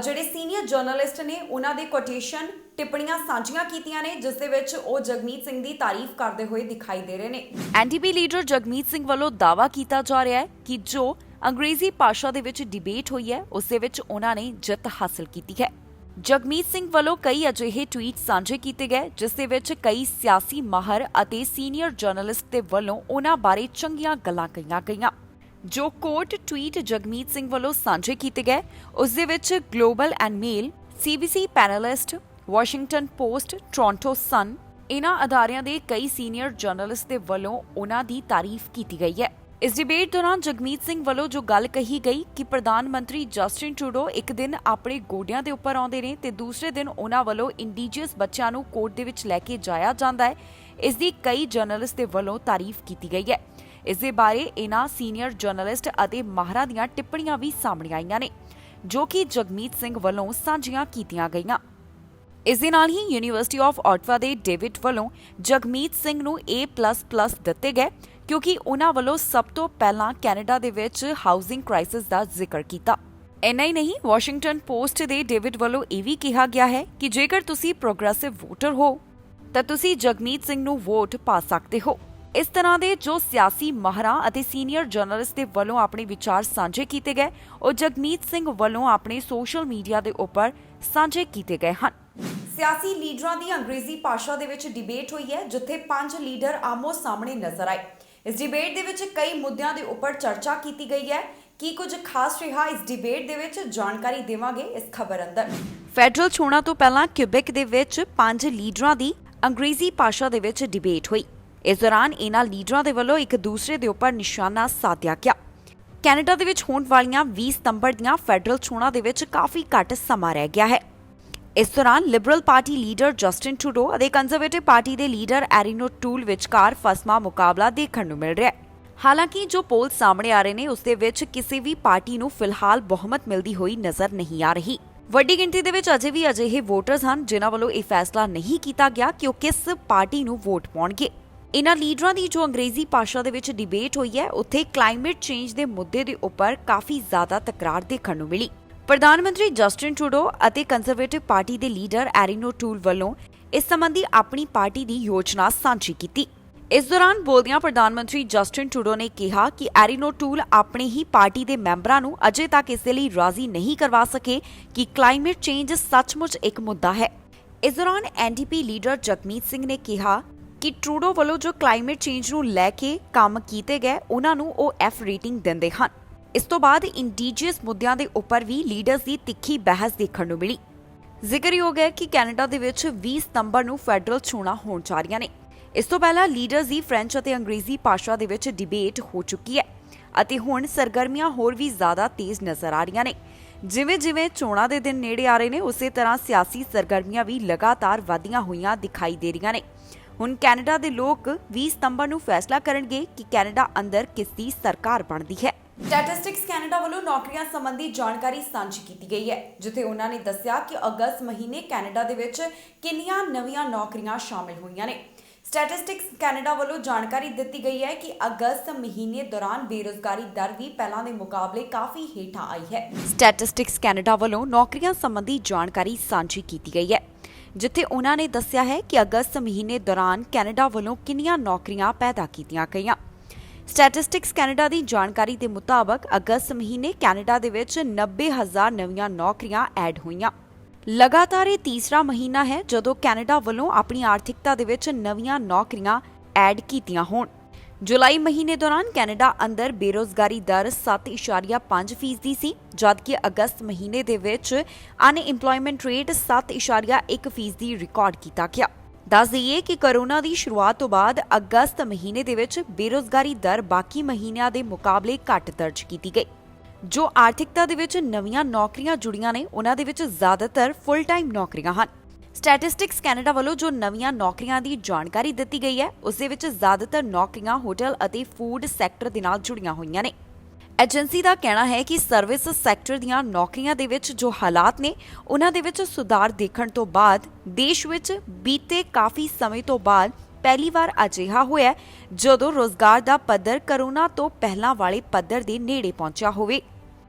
ਜਿਹੜੇ ਸੀਨੀਅਰ ਜਰਨਲਿਸਟ ਨੇ ਉਹਨਾਂ ਦੇ ਕੋਟੇਸ਼ਨ ਟਿੱਪਣੀਆਂ ਸਾਂਝੀਆਂ ਕੀਤੀਆਂ ਨੇ, ਜਿਸ ਦੇ ਵਿੱਚ ਉਹ ਜਗਮੀਤ ਸਿੰਘ ਦੀ ਤਾਰੀਫ ਕਰਦੇ ਹੋਏ ਦਿਖਾਈ ਦੇ ਰਹੇ ਨੇ। ਐਨਡੀਪੀ ਲੀਡਰ ਜਗਮੀਤ ਸਿੰਘ ਵੱਲੋਂ ਦਾਅਵਾ ਕੀਤਾ ਜਾ ਰਿਹਾ ਹੈ ਕਿ ਜੋ ਅੰਗਰੇਜ਼ੀ ਭਾਸ਼ਾ ਦੇ ਵਿੱਚ ਡਿਬੇਟ ਹੋਈ ਹੈ, ਉਸ ਦੇ ਵਿੱਚ ਉਹਨਾਂ ਨੇ ਜਿੱਤ ਹਾਸਲ ਕੀਤੀ ਹੈ। ਜਗਮੀਤ ਸਿੰਘ ਵੱਲੋਂ ਕਈ ਅਜਿਹੇ ਟਵੀਟ ਸਾਂਝੇ ਕੀਤੇ ਗਏ, ਜਿਸ ਦੇ ਵਿੱਚ ਕਈ ਸਿਆਸੀ ਮਾਹਰ ਅਤੇ ਸੀਨੀਅਰ ਜਰਨਲਿਸਟ ਦੇ ਵੱਲੋਂ ਉਹਨਾਂ ਬਾਰੇ ਚੰਗੀਆਂ ਗੱਲਾਂ ਕਹੀਆਂ ਗਈਆਂ। ਜੋ ਕੋਟ ਟਵੀਟ ਜਗਮੀਤ ਸਿੰਘ ਵੱਲੋਂ ਸਾਂਝੇ ਕੀਤੇ ਗਏ, ਉਸ ਦੇ ਵਿੱਚ Global and Mail, CBC panelist, Washington Post, Toronto Sun, ਇਹਨਾਂ ਅਦਾਰਿਆਂ ਦੇ ਕਈ ਸੀਨੀਅਰ ਜਰਨਲਿਸਟ ਦੇ ਵੱਲੋਂ ਉਹਨਾਂ ਦੀ ਤਾਰੀਫ ਕੀਤੀ ਗਈ ਹੈ। ਇਸ ਡਿਬੇਟ ਦੌਰਾਨ ਜਗਮੀਤ ਸਿੰਘ ਵੱਲੋਂ ਜੋ ਗੱਲ ਕਹੀ ਗਈ ਕਿ ਪ੍ਰਧਾਨ ਮੰਤਰੀ ਜਸਟਿਨ ਟਰੂਡੋ ਇੱਕ ਦਿਨ ਆਪਣੇ ਗੋਡਿਆਂ ਦੇ ਉੱਪਰ ਆਉਂਦੇ ਨੇ ਤੇ ਦੂਸਰੇ ਦਿਨ ਉਹਨਾਂ ਵੱਲੋਂ ਇੰਡੀਜੀਅਸ ਬੱਚਿਆਂ ਨੂੰ ਕੋਰਟ ਦੇ ਵਿੱਚ ਲੈ ਕੇ ਜਾਇਆ ਜਾਂਦਾ ਹੈ, ਇਸ ਦੀ ਕਈ ਜਰਨਲਿਸਟ ਦੇ ਵੱਲੋਂ ਤਾਰੀਫ ਕੀਤੀ ਗਈ ਹੈ। ਇਸ ਦੇ ਬਾਰੇ ਇਹਨਾਂ ਸੀਨੀਅਰ ਜਰਨਲਿਸਟ ਅਤੇ ਮਾਹਰਾਂ ਦੀਆਂ ਟਿੱਪਣੀਆਂ ਵੀ ਸਾਹਮਣੇ ਆਈਆਂ ਨੇ, ਜੋ ਕਿ ਜਗਮੀਤ ਸਿੰਘ ਵੱਲੋਂ ਸਾਂਝੀਆਂ ਕੀਤੀਆਂ ਗਈਆਂ। ਇਸ ਦੇ ਨਾਲ ਹੀ ਯੂਨੀਵਰਸਿਟੀ ਆਫ ਆਟਵਾ ਦੇ ਡੇਵਿਡ ਵੱਲੋਂ ਜਗਮੀਤ ਸਿੰਘ ਨੂੰ A++ ਦਿੱਤੇ ਗਏ, ਕਿਉਂਕਿ ਉਹਨਾਂ ਵੱਲੋਂ ਸਭ ਤੋਂ ਪਹਿਲਾਂ ਕੈਨੇਡਾ ਦੇ ਵਿੱਚ ਹਾਊਸਿੰਗ ਕ੍ਰਾਈਸਿਸ ਦਾ ਜ਼ਿਕਰ ਕੀਤਾ। ਇੰਨਾ ਹੀ ਨਹੀਂ, ਵਾਸ਼ਿੰਗਟਨ ਪੋਸਟ ਦੇ ਡੇਵਿਡ ਵੱਲੋਂ ਇਹ ਵੀ ਕਿਹਾ ਗਿਆ ਹੈ ਕਿ ਜੇਕਰ ਤੁਸੀਂ ਪ੍ਰੋਗਰੈਸਿਵ ਵੋਟਰ ਹੋ ਤਾਂ ਤੁਸੀਂ ਜਗਮੀਤ ਸਿੰਘ ਨੂੰ ਵੋਟ ਪਾ ਸਕਦੇ ਹੋ। ਇਸ ਤਰ੍ਹਾਂ ਦੇ ਜੋ ਸਿਆਸੀ ਮਾਹਰਾਂ ਅਤੇ ਸੀਨੀਅਰ ਜਰਨਲਿਸਟ ਦੇ ਵੱਲੋਂ ਆਪਣੇ ਵਿਚਾਰ ਸਾਂਝੇ ਕੀਤੇ ਗਏ, ਉਹ ਜਗਮੀਤ ਸਿੰਘ ਵੱਲੋਂ ਆਪਣੇ ਸੋਸ਼ਲ ਮੀਡੀਆ ਦੇ ਉੱਪਰ ਸਾਂਝੇ ਕੀਤੇ ਗਏ ਹਨ। ਸਿਆਸੀ ਲੀਡਰਾਂ ਦੀ ਅੰਗਰੇਜ਼ੀ ਭਾਸ਼ਾ ਦੇ ਵਿੱਚ ਡਿਬੇਟ ਹੋਈ ਹੈ, ਜਿੱਥੇ 5 ਲੀਡਰ ਆਮੋ ਸਾਹਮਣੇ ਨਜ਼ਰ ਆਏ। ਇਸ ਡਿਬੇਟ ਦੇ ਵਿੱਚ ਕਈ ਮੁੱਦਿਆਂ ਦੇ ਉੱਪਰ ਚਰਚਾ ਕੀਤੀ ਗਈ ਹੈ। ਕੀ ਕੁਝ ਖਾਸ ਰਿਹਾ ਇਸ ਡਿਬੇਟ ਦੇ ਵਿੱਚ, ਜਾਣਕਾਰੀ ਦੇਵਾਂਗੇ ਇਸ ਖਬਰ ਅੰਦਰ। ਫੈਡਰਲ ਚੋਣਾਂ ਤੋਂ ਪਹਿਲਾਂ ਕਿਊਬੈਕ ਦੇ ਵਿੱਚ 5 ਲੀਡਰਾਂ ਦੀ ਅੰਗਰੇਜ਼ੀ ਭਾਸ਼ਾ ਦੇ ਵਿੱਚ ਡਿਬੇਟ ਹੋਈ। ਇਸ ਦੌਰਾਨ ਇਹਨਾਂ ਲੀਡਰਾਂ ਦੇ ਵੱਲੋਂ ਇੱਕ ਦੂਸਰੇ ਦੇ ਉੱਪਰ ਨਿਸ਼ਾਨਾ ਸਾਧਿਆ ਗਿਆ। ਕੈਨੇਡਾ ਦੇ ਵਿੱਚ ਹੋਣ ਵਾਲੀਆਂ 20 ਸਤੰਬਰ ਦੀਆਂ ਫੈਡਰਲ ਚੋਣਾਂ ਦੇ ਵਿੱਚ ਕਾਫੀ ਘੱਟ ਸਮਾਂ ਰਹਿ ਗਿਆ ਹੈ। ਇਸ ਦੌਰਾਨ Liberal party leader Justin Trudeau ਅਤੇ ਕੰਜ਼ਰਵੇਟਿਵ ਪਾਰਟੀ ਦੇ ਲੀਡਰ ਐਰੀਨੋ ਟੂਲ ਵਿਚਕਾਰ ਫਸਵਾਂ ਮੁਕਾਬਲਾ ਦੇਖਣ ਨੂੰ ਮਿਲ ਰਿਹਾ ਹੈ। ਹਾਲਾਂਕਿ ਜੋ ਪੋਲ ਸਾਹਮਣੇ ਆ ਰਹੇ ਨੇ ਉਸ ਦੇ ਵਿੱਚ ਕਿਸੇ ਵੀ ਪਾਰਟੀ ਨੂੰ ਫਿਲਹਾਲ ਬਹੁਮਤ ਮਿਲਦੀ ਹੋਈ ਨਜ਼ਰ ਨਹੀਂ ਆ ਰਹੀ। ਵੱਡੀ ਗਿਣਤੀ ਦੇ ਵਿੱਚ ਅਜੇ ਵੀ ਅਜਿਹੇ ਵੋਟਰਸ ਹਨ ਜਿਨ੍ਹਾਂ ਵੱਲੋਂ ਇਹ ਫੈਸਲਾ ਨਹੀਂ ਕੀਤਾ ਗਿਆ ਕਿ ਉਹ ਕਿਸ ਪਾਰਟੀ ਨੂੰ ਵੋਟ ਪਾਉਣਗੇ। ਇਨ੍ਹਾਂ ਲੀਡਰਾਂ ਦੀ ਜੋ ਅੰਗਰੇਜ਼ੀ ਭਾਸ਼ਾ ਦੇ ਵਿੱਚ ਡਿਬੇਟ ਹੋਈ ਹੈ, ਉੱਥੇ ਕਲਾਈਮੇਟ ਚੇਂਜ ਦੇ ਮੁੱਦੇ ਦੇ ਉੱਪਰ ਕਾਫੀ ਜ਼ਿਆਦਾ ਤਕਰਾਰ ਦੇਖਣ ਨੂੰ ਮਿਲੀ। ਪ੍ਰਧਾਨ ਮੰਤਰੀ ਜਸਟਿਨ ਟਰੂਡੋ ਅਤੇ ਕੰਜ਼ਰਵੇਟਿਵ ਪਾਰਟੀ ਦੇ ਲੀਡਰ ਐਰੀਨੋ ਟੂਲ ਵੱਲੋਂ ਇਸ ਸੰਬੰਧੀ ਆਪਣੀ ਪਾਰਟੀ ਦੀ ਯੋਜਨਾ ਸਾਂਝੀ ਕੀਤੀ। ਇਸ ਦੌਰਾਨ ਬੋਲਦਿਆਂ ਪ੍ਰਧਾਨ ਮੰਤਰੀ ਜਸਟਿਨ ਟਰੂਡੋ ਨੇ ਕਿਹਾ ਕਿ ਐਰੀਨੋ ਟੂਲ ਆਪਣੀ ਹੀ ਪਾਰਟੀ ਦੇ ਮੈਂਬਰਾਂ ਨੂੰ ਅਜੇ ਤੱਕ ਇਸ ਲਈ ਰਾਜ਼ੀ ਨਹੀਂ ਕਰਵਾ ਸਕੇ ਕਿ ਕਲਾਈਮੇਟ ਚੇਂਜ ਸੱਚਮੁੱਚ ਇੱਕ ਮੁੱਦਾ ਹੈ। ਇਸ ਦੌਰਾਨ ਐਨਡੀਪੀ ਲੀਡਰ ਜਗਮੀਤ ਸਿੰਘ ਨੇ ਕਿਹਾ ਕਿ ਟਰੂਡੋ ਵੱਲੋਂ ਜੋ ਕਲਾਈਮੇਟ ਚੇਂਜ ਨੂੰ ਲੈ ਕੇ ਕੰਮ ਕੀਤੇ ਗਏ, ਉਹਨਾਂ ਨੂੰ ਉਹ F ਰੇਟਿੰਗ ਦਿੰਦੇ ਹਨ। ਇਸ ਤੋਂ ਬਾਅਦ ਇੰਡੀਜੀਅਸ ਮੁੱਦਿਆਂ ਦੇ ਉੱਪਰ ਵੀ ਲੀਡਰਸ ਦੀ ਤਿੱਖੀ ਬਹਿਸ ਦੇਖਣ ਨੂੰ ਮਿਲੀ। ਜ਼ਿਕਰਯੋਗ ਹੈ ਕਿ ਕੈਨੇਡਾ ਦੇ ਵਿੱਚ 20 ਸਤੰਬਰ ਨੂੰ ਫੈਡਰਲ ਚੋਣਾਂ ਹੋਣ ਜਾ ਰਹੀਆਂ ਨੇ। ਇਸ ਤੋਂ ਪਹਿਲਾਂ ਲੀਡਰਸ ਦੀ ਫ੍ਰੈਂਚ ਅਤੇ ਅੰਗਰੇਜ਼ੀ ਭਾਸ਼ਾ ਦੇ ਵਿੱਚ ਡਿਬੇਟ ਹੋ ਚੁੱਕੀ ਹੈ ਅਤੇ ਹੁਣ ਸਰਗਰਮੀਆਂ ਹੋਰ ਵੀ ਜ਼ਿਆਦਾ ਤੇਜ਼ ਨਜ਼ਰ ਆ ਰਹੀਆਂ ਨੇ। ਜਿਵੇਂ-ਜਿਵੇਂ ਚੋਣਾਂ ਦੇ ਦਿਨ ਨੇੜੇ ਆ ਰਹੇ ਨੇ, ਉਸੇ ਤਰ੍ਹਾਂ ਸਿਆਸੀ ਸਰਗਰਮੀਆਂ ਵੀ ਲਗਾਤਾਰ ਵਧੀਆਂ ਹੋਈਆਂ ਦਿਖਾਈ ਦੇ ਰਹੀਆਂ ਨੇ। ਹੁਣ ਕੈਨੇਡਾ ਦੇ ਲੋਕ 20 ਸਤੰਬਰ ਨੂੰ ਫੈਸਲਾ ਕਰਨਗੇ ਕਿ ਕੈਨੇਡਾ ਅੰਦਰ ਕਿਸ ਦੀ ਸਰਕਾਰ ਬਣਦੀ ਹੈ। ਸਟੈਟਿਸਟਿਕਸ ਕੈਨੇਡਾ ਵੱਲੋਂ ਨੌਕਰੀਆਂ ਸੰਬੰਧੀ ਜਾਣਕਾਰੀ ਸਾਂਝੀ ਕੀਤੀ ਗਈ ਹੈ, ਜਿੱਥੇ ਉਹਨਾਂ ਨੇ ਦੱਸਿਆ ਕਿ ਅਗਸਤ ਮਹੀਨੇ ਕੈਨੇਡਾ ਦੇ ਵਿੱਚ ਕਿੰਨੀਆਂ ਨਵੀਆਂ ਨੌਕਰੀਆਂ ਸ਼ਾਮਿਲ ਹੋਈਆਂ ਨੇ। ਸਟੈਟਿਸਟਿਕਸ ਕੈਨੇਡਾ ਵੱਲੋਂ ਜਾਣਕਾਰੀ ਦਿੱਤੀ ਗਈ ਹੈ ਕਿ ਅਗਸਤ ਮਹੀਨੇ ਦੌਰਾਨ ਬੇਰੁਜ਼ਗਾਰੀ ਦਰ ਵੀ ਪਹਿਲਾਂ ਦੇ ਮੁਕਾਬਲੇ ਕਾਫੀ ਹੇਠਾਂ ਆਈ ਹੈ। ਸਟੈਟਿਸਟਿਕਸ ਕੈਨੇਡਾ ਵੱਲੋਂ ਨੌਕਰੀਆਂ ਸੰਬੰਧੀ ਜਾਣਕਾਰੀ ਸਾਂਝੀ ਕੀਤੀ ਗਈ ਹੈ, ਜਿੱਥੇ ਉਹਨਾਂ ਨੇ ਦੱਸਿਆ ਹੈ ਕਿ ਅਗਸਤ ਮਹੀਨੇ ਦੌਰਾਨ ਕੈਨੇਡਾ ਵੱਲੋਂ ਕਿੰਨੀਆਂ ਨੌਕਰੀਆਂ ਪੈਦਾ ਕੀਤੀਆਂ ਗਈਆਂ। ਸਟੈਟਿਸਟਿਕਸ ਕੈਨੇਡਾ ਦੀ ਜਾਣਕਾਰੀ ਦੇ ਮੁਤਾਬਕ ਅਗਸਤ ਮਹੀਨੇ ਕੈਨੇਡਾ ਦੇ ਵਿੱਚ 90,000 ਨਵੀਆਂ ਨੌਕਰੀਆਂ ਐਡ ਹੋਈਆਂ। ਲਗਾਤਾਰ ਇਹ ਤੀਸਰਾ ਮਹੀਨਾ ਹੈ ਜਦੋਂ ਕੈਨੇਡਾ ਵੱਲੋਂ ਆਪਣੀ ਆਰਥਿਕਤਾ ਦੇ ਵਿੱਚ ਨਵੀਆਂ ਨੌਕਰੀਆਂ ਐਡ ਕੀਤੀਆਂ ਹੋਣ। ਜੁਲਾਈ ਮਹੀਨੇ ਦੌਰਾਨ ਕੈਨੇਡਾ ਅੰਦਰ ਬੇਰੁਜ਼ਗਾਰੀ ਦਰ 7.5% ਸੀ, ਜਦਕਿ ਅਗਸਤ ਮਹੀਨੇ ਦੇ ਵਿੱਚ ਅਨਇੰਪਲੋਇਮੈਂਟ ਰੇਟ 7.1% ਰਿਕਾਰਡ ਕੀਤਾ ਗਿਆ। ਦੱਸ ਦਈਏ ਕਿ ਕੋਰੋਨਾ ਦੀ ਸ਼ੁਰੂਆਤ ਤੋਂ ਬਾਅਦ ਅਗਸਤ ਮਹੀਨੇ ਦੇ ਵਿੱਚ ਬੇਰੁਜ਼ਗਾਰੀ ਦਰ ਬਾਕੀ ਮਹੀਨਿਆਂ ਦੇ ਮੁਕਾਬਲੇ ਘੱਟ ਦਰਜ ਕੀਤੀ ਗਈ। ਜੋ ਆਰਥਿਕਤਾ ਦੇ ਵਿੱਚ ਨਵੀਆਂ ਨੌਕਰੀਆਂ ਜੁੜੀਆਂ ਨੇ, ਉਹਨਾਂ ਦੇ ਵਿੱਚ ਜ਼ਿਆਦਾਤਰ ਫੁੱਲ ਟਾਈਮ ਨੌਕਰੀਆਂ ਹਨ। ਸਟੈਟਿਸਟਿਕਸ ਕੈਨੇਡਾ ਵੱਲੋਂ ਜੋ ਨਵੀਆਂ ਨੌਕਰੀਆਂ ਦੀ ਜਾਣਕਾਰੀ ਦਿੱਤੀ ਗਈ ਹੈ, ਉਸ ਦੇ ਵਿੱਚ ਜ਼ਿਆਦਾਤਰ ਨੌਕਰੀਆਂ ਹੋਟਲ ਅਤੇ ਫੂਡ ਸੈਕਟਰ ਦੇ ਨਾਲ ਜੁੜੀਆਂ ਹੋਈਆਂ ਨੇ। ਏਜੰਸੀ ਦਾ ਕਹਿਣਾ ਹੈ ਕਿ ਸਰਵਿਸ ਸੈਕਟਰ ਦੀਆਂ ਨੌਕਰੀਆਂ ਦੇ ਵਿੱਚ ਜੋ ਹਾਲਾਤ ਨੇ, ਉਹਨਾਂ ਦੇ ਵਿੱਚ ਸੁਧਾਰ ਦੇਖਣ ਤੋਂ ਬਾਅਦ ਦੇਸ਼ ਵਿੱਚ ਬੀਤੇ ਕਾਫੀ ਸਮੇਂ ਤੋਂ ਬਾਅਦ ਪਹਿਲੀ ਵਾਰ ਅਜਿਹਾ ਹੋਇਆ ਜਦੋਂ ਰੋਜ਼ਗਾਰ ਦਾ ਪੱਧਰ ਕਰੋਨਾ ਤੋਂ ਪਹਿਲਾਂ ਵਾਲੇ ਪੱਧਰ ਦੇ ਨੇੜੇ ਪਹੁੰਚਿਆ ਹੋਵੇ।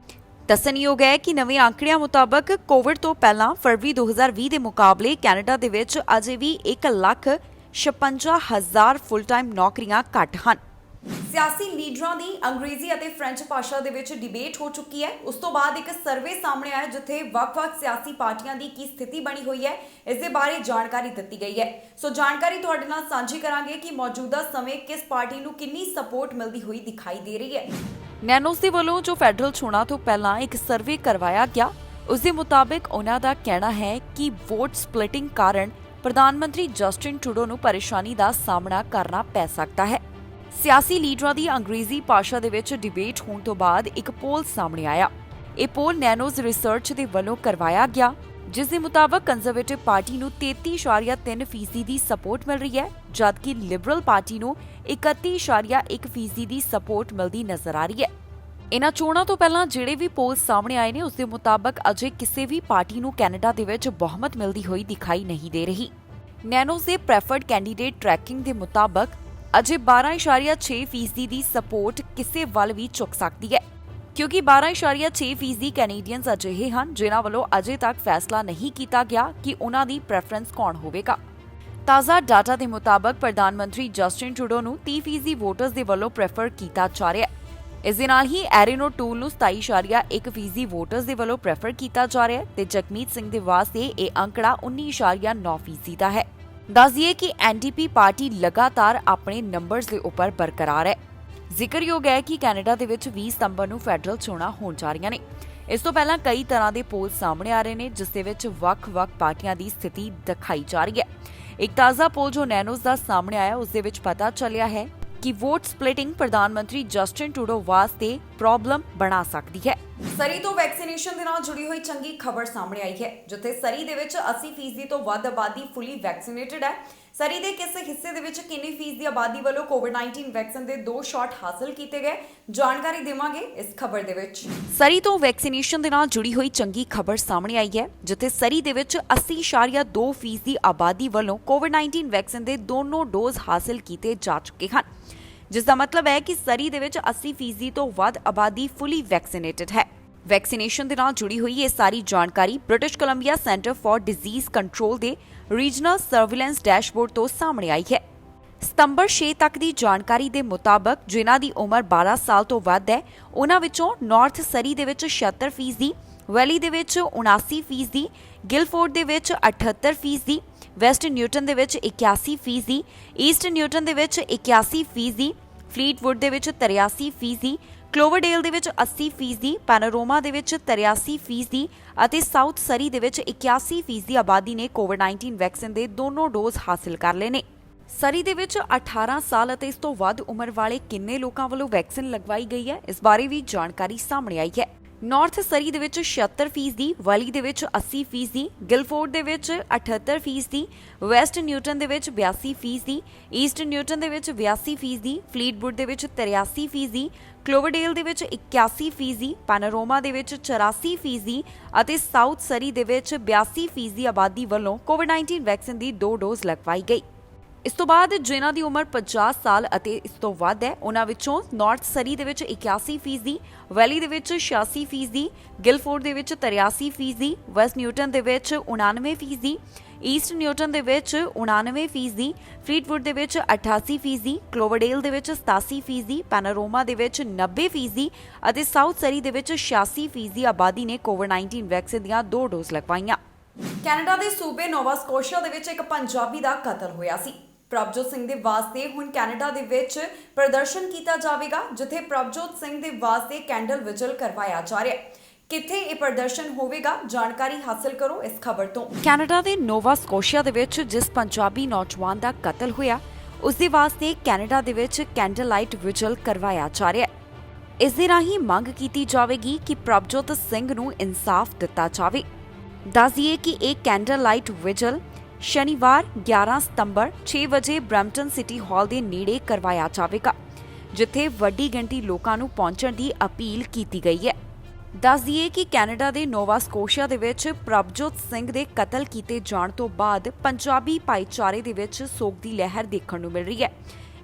ਦੱਸਣਯੋਗ ਹੈ ਕਿ ਨਵੇਂ ਅੰਕੜਿਆਂ ਮੁਤਾਬਕ ਕੋਵਿਡ ਤੋਂ ਪਹਿਲਾਂ ਫਰਵਰੀ 2020 ਦੇ ਮੁਕਾਬਲੇ ਕੈਨੇਡਾ ਦੇ ਵਿੱਚ ਅਜੇ ਵੀ 1,56,000 ਫੁੱਲ ਟਾਈਮ ਨੌਕਰੀਆਂ ਘੱਟ ਹਨ। ਸਿਆਸੀ ਲੀਡਰਾਂ ਦੀ ਅੰਗਰੇਜ਼ੀ ਅਤੇ ਫ੍ਰੈਂਚ ਭਾਸ਼ਾ ਦੇ ਵਿੱਚ ਡਿਬੇਟ ਹੋ ਚੁੱਕੀ ਹੈ। ਉਸ ਤੋਂ ਬਾਅਦ ਇੱਕ ਸਰਵੇ ਸਾਹਮਣੇ ਆਇਆ ਜਿੱਥੇ ਵੱਖ-ਵੱਖ ਸਿਆਸੀ ਪਾਰਟੀਆਂ ਦੀ ਕੀ ਸਥਿਤੀ ਬਣੀ ਹੋਈ ਹੈ, ਇਸ ਦੇ ਬਾਰੇ ਜਾਣਕਾਰੀ ਦਿੱਤੀ ਗਈ ਹੈ। ਸੋ ਜਾਣਕਾਰੀ ਤੁਹਾਡੇ ਨਾਲ ਸਾਂਝੀ ਕਰਾਂਗੇ ਕਿ ਮੌਜੂਦਾ ਸਮੇਂ ਕਿਸ ਪਾਰਟੀ ਨੂੰ ਕਿੰਨੀ ਸਪੋਰਟ ਮਿਲਦੀ ਹੋਈ ਦਿਖਾਈ ਦੇ ਰਹੀ ਹੈ। ਨੈਨੋਸ ਦੇ ਵੱਲੋਂ ਜੋ ਫੈਡਰਲ ਚੋਣਾਂ ਤੋਂ ਪਹਿਲਾਂ ਇੱਕ ਸਰਵੇ ਕਰਵਾਇਆ ਗਿਆ, ਉਸ ਦੇ ਮੁਤਾਬਕ ਉਹਨਾਂ ਦਾ ਕਹਿਣਾ ਹੈ ਕਿ ਵੋਟ ਸਪਲਿਟਿੰਗ ਕਾਰਨ ਪ੍ਰਧਾਨ ਮੰਤਰੀ ਜਸਟਿਨ ਟਰੂਡੋ ਨੂੰ ਪਰੇਸ਼ਾਨੀ ਦਾ ਸਾਹਮਣਾ ਕਰਨਾ ਪੈ ਸਕਦਾ ਹੈ। ਸਿਆਸੀ ਲੀਡਰਾਂ ਦੀ ਅੰਗਰੇਜ਼ੀ ਭਾਸ਼ਾ ਦੇ ਵਿੱਚ ਡਿਬੇਟ ਹੋਣ ਤੋਂ ਬਾਅਦ ਇੱਕ ਪੋਲ ਸਾਹਮਣੇ ਆਇਆ। ਇਹ ਪੋਲ ਨੈਨੋਸ ਰਿਸਰਚ ਦੇ ਵੱਲੋਂ ਕਰਵਾਇਆ ਗਿਆ, ਜਿਸ ਦੇ ਮੁਤਾਬਕ ਕੰਜ਼ਰਵੇਟਿਵ ਪਾਰਟੀ ਨੂੰ 33.3% ਦੀ ਸਪੋਰਟ ਮਿਲ ਰਹੀ ਹੈ, ਜਦਕਿ ਲਿਬਰਲ ਪਾਰਟੀ ਨੂੰ 31.1% ਦੀ ਸਪੋਰਟ ਮਿਲਦੀ ਨਜ਼ਰ ਆ ਰਹੀ ਹੈ। ਇਨ੍ਹਾਂ ਚੋਣਾਂ ਤੋਂ ਪਹਿਲਾਂ ਜਿਹੜੇ ਵੀ ਪੋਲ ਸਾਹਮਣੇ ਆਏ ਨੇ, ਉਸ ਦੇ ਮੁਤਾਬਕ ਅਜੇ ਕਿਸੇ ਵੀ ਪਾਰਟੀ ਨੂੰ ਕੈਨੇਡਾ ਦੇ ਵਿੱਚ ਬਹੁਮਤ ਮਿਲਦੀ ਹੋਈ ਦਿਖਾਈ ਨਹੀਂ ਦੇ ਰਹੀ। ਨੈਨੋਸ ਦੇ ਪ੍ਰੈਫਰਡ ਕੈਂਡੀਡੇਟ ਟਰੈਕਿੰਗ ਦੇ ਮੁਤਾਬਕ ਅਜੇ 12.6% ਦੀ ਸਪੋਰਟ ਕਿਸੇ ਵੱਲ ਵੀ ਝੁਕ ਸਕਦੀ ਹੈ, ਕਿਉਂਕਿ 12.6% ਕੈਨੇਡੀਅਨਸ ਅਜਿਹੇ ਹਨ ਜਿਨ੍ਹਾਂ ਵੱਲੋਂ ਅਜੇ ਤੱਕ ਫੈਸਲਾ ਨਹੀਂ ਕੀਤਾ ਗਿਆ ਕਿ ਉਹਨਾਂ ਦੀ ਪ੍ਰੈਫਰੈਂਸ ਕੌਣ ਹੋਵੇਗਾ। ਤਾਜ਼ਾ ਡਾਟਾ ਦੇ ਮੁਤਾਬਕ ਪ੍ਰਧਾਨ ਮੰਤਰੀ ਜਸਟਿਨ ਟਰੂਡੋ ਨੂੰ 30% ਵੋਟਰਸ ਦੇ ਵੱਲੋਂ ਪ੍ਰੈਫਰ ਕੀਤਾ ਜਾ ਰਿਹਾ ਹੈ। ਇਸ ਦੇ ਨਾਲ ਹੀ ਐਰਨ ਓਟੂਲ ਨੂੰ 27.1% ਵੋਟਰਸ ਦੇ ਵੱਲੋਂ ਪ੍ਰੈਫਰ ਕੀਤਾ ਜਾ ਰਿਹਾ ਹੈ ਤੇ ਜਗਮੀਤ ਸਿੰਘ ਦੇ ਵਾਸਤੇ ਇਹ ਅੰਕੜਾ 19.9% ਦਾ ਹੈ। ਦੱਸ ਦਈਏ ਕਿ ਐਨਡੀਪੀ ਪਾਰਟੀ ਲਗਾਤਾਰ ਆਪਣੇ ਨੰਬਰਸ ਦੇ ਉੱਪਰ ਬਰਕਰਾਰ ਹੈ। ਜ਼ਿਕਰਯੋਗ ਹੈ ਕਿ ਕੈਨੇਡਾ ਦੇ ਵਿੱਚ 20 ਸਤੰਬਰ ਨੂੰ ਫੈਡਰਲ ਚੋਣਾਂ ਹੋਣ ਜਾ ਰਹੀਆਂ ਨੇ। ਇਸ ਤੋਂ ਪਹਿਲਾਂ ਕਈ ਤਰ੍ਹਾਂ ਦੇ ਪੋਲ ਸਾਹਮਣੇ ਆ ਰਹੇ ਨੇ ਜਿਸ ਦੇ ਵਿੱਚ ਵੱਖ-ਵੱਖ ਪਾਰਟੀਆਂ ਦੀ ਸਥਿਤੀ ਦਿਖਾਈ ਜਾ ਰਹੀ ਹੈ। ਇੱਕ ਤਾਜ਼ਾ ਪੋਲ ਜੋ ਨੈਨੋਸ ਦਾ ਸਾਹਮਣੇ ਆਇਆ ਉਸ ਦੇ ਵਿੱਚ ਪਤਾ ਚੱਲਿਆ ਹੈ ਕਿ ਵੋਟ ਸਪਲਿਟਿੰਗ ਪ੍ਰਧਾਨ ਮੰਤਰੀ ਜਸਟਿਨ ਟਰੂਡੋ ਵਾਸਤੇ ਪ੍ਰੋਬਲਮ ਬਣਾ ਸਕਦੀ ਹੈ। ਸਰੀ ਤੋਂ ਵੈਕਸੀਨੇਸ਼ਨ ਦੇ ਨਾਲ ਜੁੜੀ ਹੋਈ ਚੰਗੀ ਖਬਰ ਸਾਹਮਣੇ ਆਈ ਹੈ, ਜਿੱਥੇ ਸਰੀ ਦੇ ਵਿੱਚ 80% ਤੋਂ ਵੱਧ ਆਬਾਦੀ ਫੁੱਲੀ ਵੈਕਸੀਨੇਟਡ ਹੈ। ਸਰੀ ਦੇ ਕਿਸ ਹਿੱਸੇ ਦੇ ਵਿੱਚ ਕਿੰਨੀ ਫੀਸਦੀ ਆਬਾਦੀ ਵੱਲੋਂ ਕੋਵਿਡ-19 ਵੈਕਸੀਨ ਦੇ 2 ਸ਼ਾਟ ਹਾਸਲ ਕੀਤੇ ਗਏ, ਜਾਣਕਾਰੀ ਦੇਵਾਂਗੇ ਇਸ ਖਬਰ ਦੇ ਵਿੱਚ। ਸਰੀ ਤੋਂ ਵੈਕਸੀਨੇਸ਼ਨ ਦੇ ਨਾਲ ਜੁੜੀ ਹੋਈ ਚੰਗੀ ਖਬਰ ਸਾਹਮਣੇ ਆਈ ਹੈ, ਜਿੱਥੇ ਸਰੀ ਦੇ ਵਿੱਚ 80.2% ਆਬਾਦੀ ਵੱਲੋਂ ਕੋਵਿਡ-19 ਵੈਕਸੀਨ ਦੇ ਦੋਨੋਂ ਡੋਜ਼ ਹਾਸਲ ਕੀਤੇ ਜਾ ਚੁੱਕੇ ਹਨ, ਜਿਸ ਦਾ ਮਤਲਬ ਹੈ ਕਿ ਸਰੀ ਦੇ ਵਿੱਚ 80% ਤੋਂ ਵੱਧ ਆਬਾਦੀ ਫੁੱਲੀ ਵੈਕਸੀਨੇਟਡ ਹੈ। ਵੈਕਸੀਨੇਸ਼ਨ ਦੇ ਨਾਲ ਜੁੜੀ ਹੋਈ ਇਹ ਸਾਰੀ ਜਾਣਕਾਰੀ British Columbia Centre for Disease Control ਦੇ ਰੀਜਨਲ ਸਰਵੇਲੈਂਸ ਡੈਸ਼ਬੋਰਡ ਤੋਂ ਸਾਹਮਣੇ ਆਈ ਹੈ। ਸਤੰਬਰ 6 ਤੱਕ ਦੀ ਜਾਣਕਾਰੀ ਦੇ ਮੁਤਾਬਕ ਜਿਨ੍ਹਾਂ ਦੀ ਉਮਰ 12 ਸਾਲ ਤੋਂ ਵੱਧ ਹੈ ਉਹਨਾਂ ਵਿੱਚੋਂ ਨਾਰਥ ਸਰੀ ਦੇ ਵਿੱਚ 76%, ਵੈਲੀ ਦੇ ਵਿੱਚ 79%, ਗਿਲਫੋਰਡ ਦੇ ਵਿੱਚ 78%, ਵੈਸਟ ਨਿਊਟਨ ਦੇ ਵਿੱਚ 81%, ਈਸਟ ਨਿਊਟਨ ਦੇ ਵਿੱਚ 81%, ਫਲੀਟਵੁੱਡ ਦੇ ਵਿੱਚ 83%, ਕਲੋਵਰਡੇਲ ਦੇ ਵਿੱਚ 80%, ਪੈਨੋਰਾਮਾ ਦੇ ਵਿੱਚ 83% ਅਤੇ ਸਾਊਥ ਸਰੀ ਦੇ ਵਿੱਚ 81% ਆਬਾਦੀ ਨੇ ਕੋਵਿਡ-19 ਵੈਕਸੀਨ ਦੇ ਦੋਨੋਂ ਡੋਜ਼ ਹਾਸਲ ਕਰ ਲਏ ਨੇ। ਸਰੀ ਦੇ ਵਿੱਚ 18 ਸਾਲ ਅਤੇ ਇਸ ਤੋਂ ਵੱਧ ਉਮਰ ਵਾਲੇ ਕਿੰਨੇ ਲੋਕਾਂ ਵੱਲੋਂ ਵੈਕਸੀਨ ਲਗਵਾਈ ਗਈ ਹੈ, ਇਸ ਬਾਰੇ ਵੀ ਜਾਣਕਾਰੀ ਸਾਹਮਣੇ ਆਈ ਹੈ। ਨਾਰਥ ਸਰੀ ਦੇ ਵਿੱਚ 76%, ਵੈਲੀ ਦੇ ਵਿੱਚ 80%, ਗਿਲਫੋਰਡ ਦੇ ਵਿੱਚ 78%, ਵੈਸਟ ਨਿਊਟਨ ਦੇ ਵਿੱਚ 82%, ਈਸਟ ਨਿਊਟਨ ਦੇ ਵਿੱਚ 82%, ਫਲੀਟਵੁੱਡ ਦੇ ਵਿੱਚ 83%, ਕਲੋਵਰਡੇਲ ਦੇ ਵਿੱਚ 81%, ਪੈਨੋਰਾਮਾ ਦੇ ਵਿੱਚ 84% ਅਤੇ ਸਾਊਥ ਸਰੀ ਦੇ ਵਿੱਚ 82% ਆਬਾਦੀ ਵੱਲੋਂ ਕੋਵਿਡ-19 ਵੈਕਸੀਨ ਦੀ 2 ਡੋਜ਼ ਲਗਵਾਈ ਗਈ। ਇਸ ਤੋਂ ਬਾਅਦ ਜਿਨ੍ਹਾਂ ਦੀ ਉਮਰ 50 ਸਾਲ ਅਤੇ ਇਸ ਤੋਂ ਵੱਧ ਹੈ ਉਹਨਾਂ ਵਿੱਚੋਂ ਨਾਰਥ ਸਰੀ ਦੇ ਵਿੱਚ 81%, ਵੈਲੀ ਦੇ ਵਿੱਚ 86%, ਗਿਲਫੋਰਡ ਦੇ ਵਿੱਚ 83%, ਵੈਸਟ ਨਿਊਟਨ ਦੇ ਵਿੱਚ 99%, ਈਸਟ ਨਿਊਟਨ ਦੇ ਵਿੱਚ 99%, ਫਲੀਟਵੁੱਡ ਦੇ ਵਿੱਚ 88%, ਕਲੋਵਰਡੇਲ ਦੇ ਵਿੱਚ 87%, ਪੈਨੋਰਾਮਾ ਦੇ ਵਿੱਚ 90% ਅਤੇ ਸਾਊਥ ਸਰੀ ਦੇ ਵਿੱਚ 86% ਆਬਾਦੀ ਨੇ ਕੋਵਿਡ-19 ਵੈਕਸੀਨ ਦੀਆਂ 2 ਡੋਜ਼ ਲਗਵਾਈਆਂ। ਕੈਨੇਡਾ ਦੇ ਸੂਬੇ ਨੋਵਾ ਸਕੋਸ਼ੀਆ ਦੇ ਵਿੱਚ ਇੱਕ ਪੰਜਾਬੀ ਦਾ ਕਤਲ ਹੋਇਆ ਸੀ। ਪ੍ਰਭਜੋਤ ਸਿੰਘ ਦੇ ਵਾਸਤੇ ਹੁਣ ਕੈਨੇਡਾ ਦੇ ਵਿੱਚ ਪ੍ਰਦਰਸ਼ਨ ਕੀਤਾ ਜਾਵੇਗਾ, ਜਿੱਥੇ ਪ੍ਰਭਜੋਤ ਸਿੰਘ ਦੇ ਵਾਸਤੇ ਕੈਂਡਲ ਵਿਜਲ ਕਰਵਾਇਆ ਜਾ ਰਿਹਾ ਹੈ। ਕਿੱਥੇ ਇਹ ਪ੍ਰਦਰਸ਼ਨ ਹੋਵੇਗਾ, ਜਾਣਕਾਰੀ ਹਾਸਲ ਕਰੋ ਇਸ ਖਬਰ ਤੋਂ। ਕੈਨੇਡਾ ਦੇ ਨੋਵਾ ਸਕੋਸ਼ੀਆ ਦੇ ਵਿੱਚ ਜਿਸ ਪੰਜਾਬੀ ਨੌਜਵਾਨ ਦਾ ਕਤਲ ਹੋਇਆ ਉਸ ਦੇ ਵਾਸਤੇ ਕੈਨੇਡਾ ਦੇ ਵਿੱਚ ਕੈਂਡਲ ਲਾਈਟ ਵਿਜਲ ਕਰਵਾਇਆ ਜਾ ਰਿਹਾ ਹੈ। ਇਸ ਦੇ ਰਾਹੀਂ ਮੰਗ ਕੀਤੀ ਜਾਵੇਗੀ ਕਿ ਪ੍ਰਭਜੋਤ ਸਿੰਘ ਨੂੰ ਇਨਸਾਫ ਦਿੱਤਾ ਜਾਵੇ। ਦੱਸ ਦਈਏ ਕਿ ਇਹ ਕੈਂਡਲ ਲਾਈਟ ਵਿਜਲ ਸ਼ਨੀਵਾਰ 11 ਸਤੰਬਰ 6 ਵਜੇ ਬਰੈਂਪਟਨ ਸਿਟੀ ਹਾਲ ਦੇ ਨੇੜੇ ਕਰਵਾਇਆ ਜਾਵੇਗਾ, ਜਿੱਥੇ ਵੱਡੀ ਗਿਣਤੀ ਲੋਕਾਂ ਨੂੰ ਪਹੁੰਚਣ ਦੀ ਅਪੀਲ ਕੀਤੀ ਗਈ ਹੈ। ਦੱਸ ਦਈਏ ਕਿ ਕੈਨੇਡਾ ਦੇ ਨੋਵਾ ਸਕੋਸ਼ੀਆ ਦੇ ਵਿੱਚ ਪ੍ਰਭਜੋਤ ਸਿੰਘ ਦੇ ਕਤਲ ਕੀਤੇ ਜਾਣ ਤੋਂ ਬਾਅਦ ਪੰਜਾਬੀ ਭਾਈਚਾਰੇ ਦੇ ਵਿੱਚ ਸੋਗ ਦੀ ਲਹਿਰ ਦੇਖਣ ਨੂੰ ਮਿਲ ਰਹੀ ਹੈ।